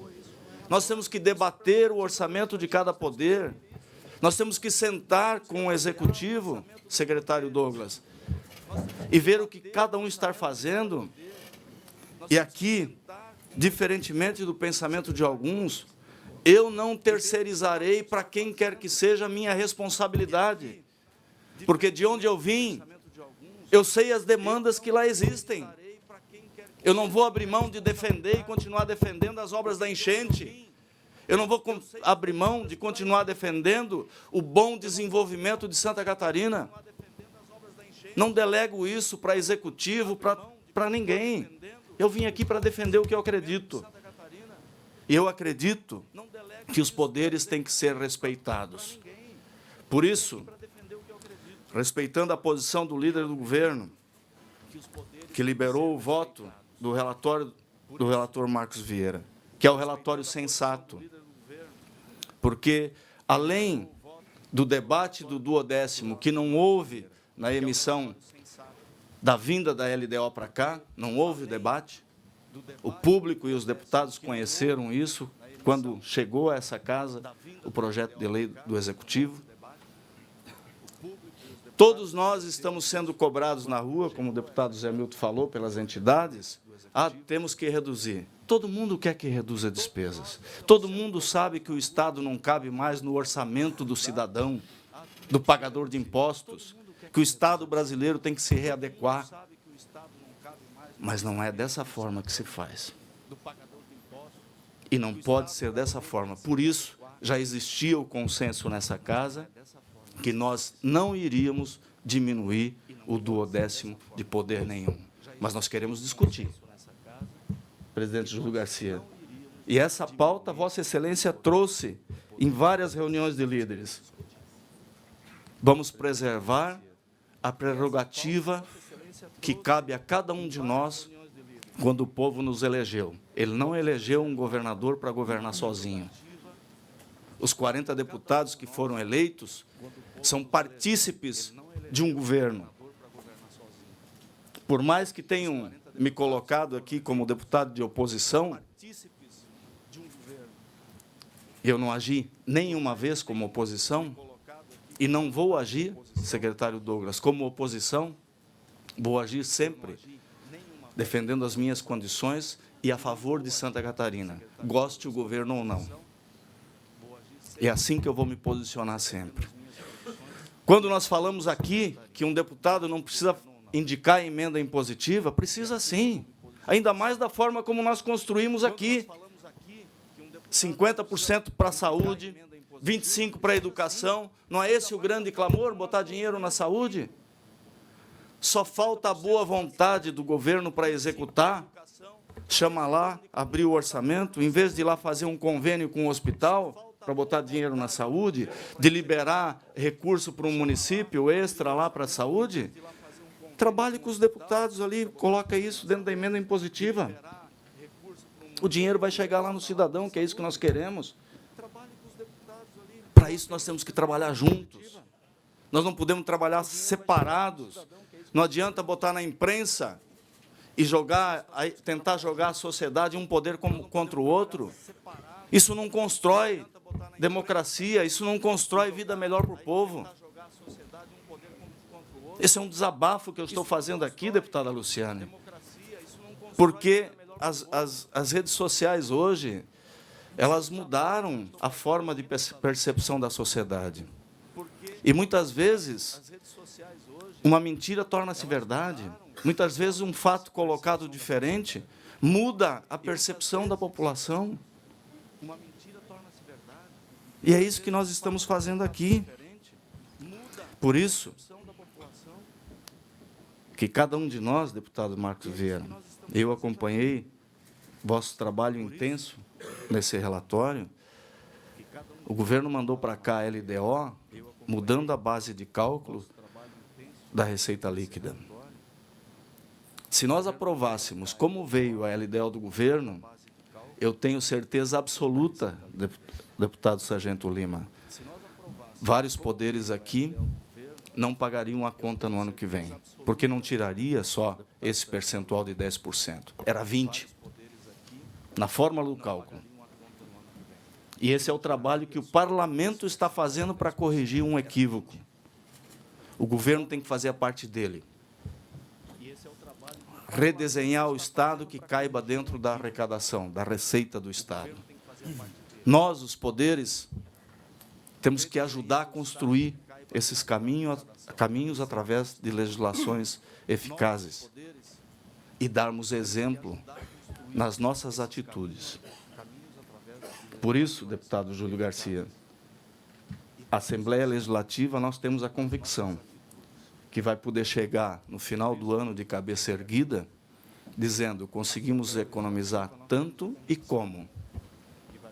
[SPEAKER 9] Nós temos que debater o orçamento de cada poder. Nós temos que sentar com o Executivo, secretário Douglas, e ver o que cada um está fazendo. E aqui, diferentemente do pensamento de alguns, eu não terceirizarei para quem quer que seja a minha responsabilidade. Porque de onde eu vim, eu sei as demandas que lá existem. Eu não vou abrir mão de defender e continuar defendendo as obras da enchente. Eu não vou abrir mão de continuar defendendo o bom desenvolvimento de Santa Catarina. Não delego isso para executivo, para ninguém. Eu vim aqui para defender o que eu acredito. E eu acredito que os poderes têm que ser respeitados. Por isso, respeitando a posição do líder do governo, que liberou o voto do relator Marcos Vieira, que é o relatório sensato, porque, além do debate do 12º, que não houve na emissão da vinda da LDO para cá, não houve debate, o público e os deputados conheceram isso quando chegou a essa casa o projeto de lei do Executivo. Todos nós estamos sendo cobrados na rua, como o deputado Zé Milton falou, pelas entidades. Temos que reduzir. Todo mundo quer que reduza despesas. Todo mundo sabe que o Estado não cabe mais no orçamento do cidadão, do pagador de impostos, que o Estado brasileiro tem que se readequar. Mas não é dessa forma que se faz. E não pode ser dessa forma. Por isso, já existia o consenso nessa casa que nós não iríamos diminuir o 12º de poder nenhum. Mas nós queremos discutir. Presidente Júlio Garcia. E essa pauta, Vossa Excelência trouxe em várias reuniões de líderes. Vamos preservar a prerrogativa que cabe a cada um de nós quando o povo nos elegeu. Ele não elegeu um governador para governar sozinho. Os 40 deputados que foram eleitos são partícipes de um governo. Por mais que tenham me colocado aqui como deputado de oposição, eu não agi nenhuma vez como oposição e não vou agir, secretário Douglas, como oposição, vou agir sempre defendendo as minhas condições e a favor de Santa Catarina, goste o governo ou não. É assim que eu vou me posicionar sempre. Quando nós falamos aqui que um deputado não precisa indicar a emenda impositiva, precisa sim. Ainda mais da forma como nós construímos aqui. 50% para a saúde, 25% para a educação. Não é esse o grande clamor, botar dinheiro na saúde? Só falta a boa vontade do governo para executar. Chama lá, abrir o orçamento, em vez de ir lá fazer um convênio com o hospital, para botar dinheiro na saúde, de liberar recurso para um município extra lá para a saúde, trabalhe com os deputados ali, coloca isso dentro da emenda impositiva. O dinheiro vai chegar lá no cidadão, que é isso que nós queremos. Para isso, nós temos que trabalhar juntos. Nós não podemos trabalhar separados. Não adianta botar na imprensa e tentar jogar a sociedade um poder contra o outro. Isso não constrói democracia, isso não constrói vida melhor para o povo. Esse é um desabafo que eu estou fazendo aqui, deputada Luciane, porque as redes sociais hoje, elas mudaram a forma de percepção da sociedade. E, muitas vezes, uma mentira torna-se verdade. Muitas vezes, um fato colocado diferente muda a percepção da população. E é isso que nós estamos fazendo aqui. Por isso, que cada um de nós, deputado Marcos Vieira, eu acompanhei vosso trabalho intenso nesse relatório. O governo mandou para cá a LDO, mudando a base de cálculo da receita líquida. Se nós aprovássemos como veio a LDO do governo, eu tenho certeza absoluta, deputado Sargento Lima, vários poderes aqui não pagariam a conta no ano que vem, porque não tiraria só esse percentual de 10%, era 20%, na fórmula do cálculo. E esse é o trabalho que o parlamento está fazendo para corrigir um equívoco. O governo tem que fazer a parte dele. Redesenhar o Estado que caiba dentro da arrecadação, da receita do Estado. Nós, os poderes, temos que ajudar a construir esses caminhos através de legislações eficazes e darmos exemplo nas nossas atitudes. Por isso, deputado Júlio Garcia, a Assembleia Legislativa, nós temos a convicção que vai poder chegar no final do ano de cabeça erguida, dizendo, conseguimos economizar tanto e como,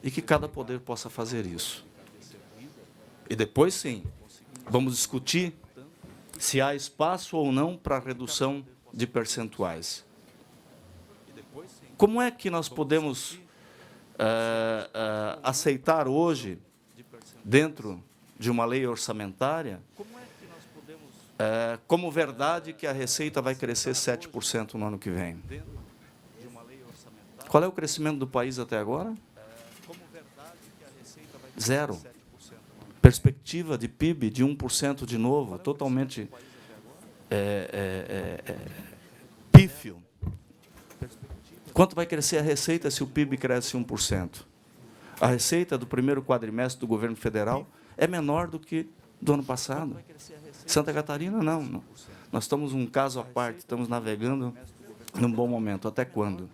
[SPEAKER 9] e que cada poder possa fazer isso. E depois, sim, vamos discutir se há espaço ou não para a redução de percentuais. Como é que nós podemos aceitar hoje, dentro de uma lei orçamentária, como verdade que a receita vai crescer 7% no ano que vem? Qual é o crescimento do país até agora? 0. Perspectiva de PIB de 1% de novo, totalmente pífio. Quanto vai crescer a receita se o PIB cresce 1%? A receita do primeiro quadrimestre do governo federal é menor do que do ano passado. Santa Catarina, não. Nós estamos um caso à parte, estamos navegando num bom momento. Até quando?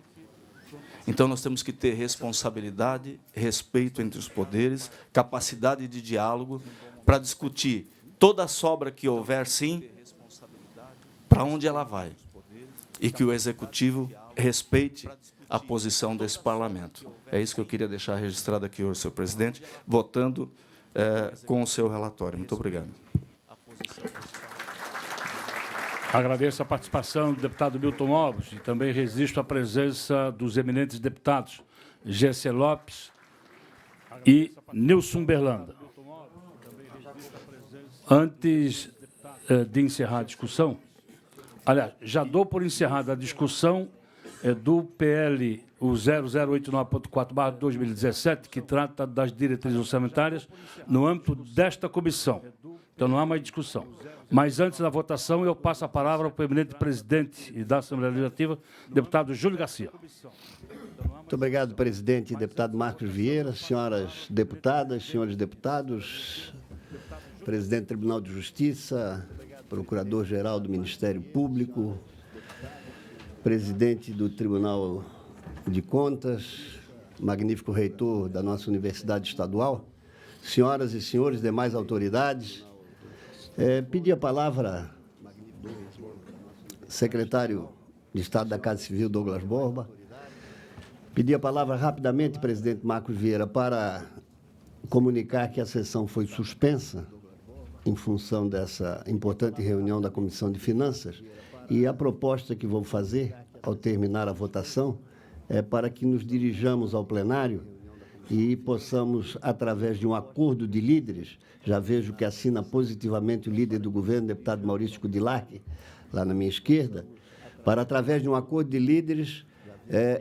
[SPEAKER 9] Então, nós temos que ter responsabilidade, respeito entre os poderes, capacidade de diálogo para discutir toda a sobra que houver, sim, para onde ela vai. E que o Executivo respeite a posição desse parlamento. É isso que eu queria deixar registrado aqui hoje, senhor presidente, votando com o seu relatório. Muito obrigado.
[SPEAKER 2] Agradeço a participação do deputado Milton Alves e também registro a presença dos eminentes deputados Gessé Lopes e Nilson Berlanda. Antes de encerrar a discussão, aliás, já dou por encerrada a discussão do PL, o 0089.4/2017, que trata das diretrizes orçamentárias no âmbito desta comissão. Então, não há mais discussão. Mas, antes da votação, eu passo a palavra para o eminente presidente da Assembleia Legislativa, deputado Júlio Garcia.
[SPEAKER 10] Muito obrigado, presidente. Deputado Marcos Vieira, senhoras deputadas, senhores deputados, presidente do Tribunal de Justiça, procurador-geral do Ministério Público, presidente do Tribunal de Contas, magnífico reitor da nossa Universidade Estadual, senhoras e senhores demais autoridades, pedi a palavra secretário de Estado da Casa Civil, Douglas Borba. Pedi a palavra rapidamente, presidente Marcos Vieira, para comunicar que a sessão foi suspensa em função dessa importante reunião da Comissão de Finanças, e a proposta que vou fazer, ao terminar a votação, é para que nos dirijamos ao plenário e possamos, através de um acordo de líderes, já vejo que assina positivamente o líder do governo, deputado Maurício Kudilac, lá na minha esquerda, para, através de um acordo de líderes,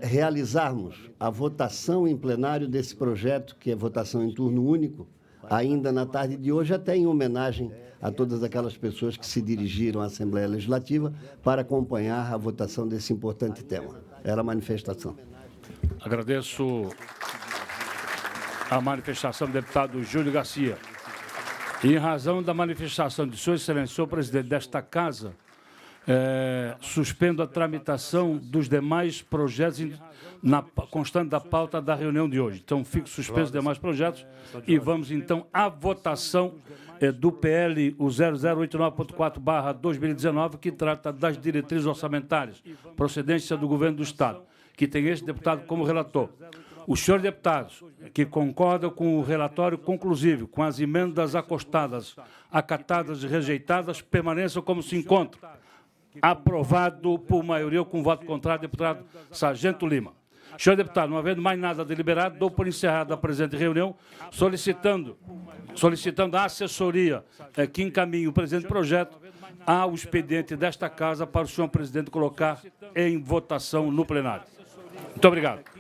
[SPEAKER 10] realizarmos a votação em plenário desse projeto, que é votação em turno único, ainda na tarde de hoje, até em homenagem a todas aquelas pessoas que se dirigiram à Assembleia Legislativa para acompanhar a votação desse importante tema. Era a manifestação.
[SPEAKER 2] Agradeço a manifestação do deputado Júlio Garcia. E, em razão da manifestação de Sua Excelência, senhor presidente desta Casa, suspendo a tramitação dos demais projetos constante da pauta da reunião de hoje. Então, fico suspenso os demais projetos e vamos, então, à votação do PL, o 0089.4/2019, que trata das diretrizes orçamentárias, procedência do Governo do Estado, que tem este deputado como relator. Os senhores deputados que concordam com o relatório conclusivo, com as emendas acostadas, acatadas e rejeitadas, permaneçam como se encontram. Aprovado por maioria ou com voto contrário, deputado Sargento Lima. Senhor deputado, não havendo mais nada deliberado, dou por encerrada a presente reunião, solicitando a assessoria que encaminhe o presente projeto ao expediente desta casa para o senhor presidente colocar em votação no plenário. Muito obrigado.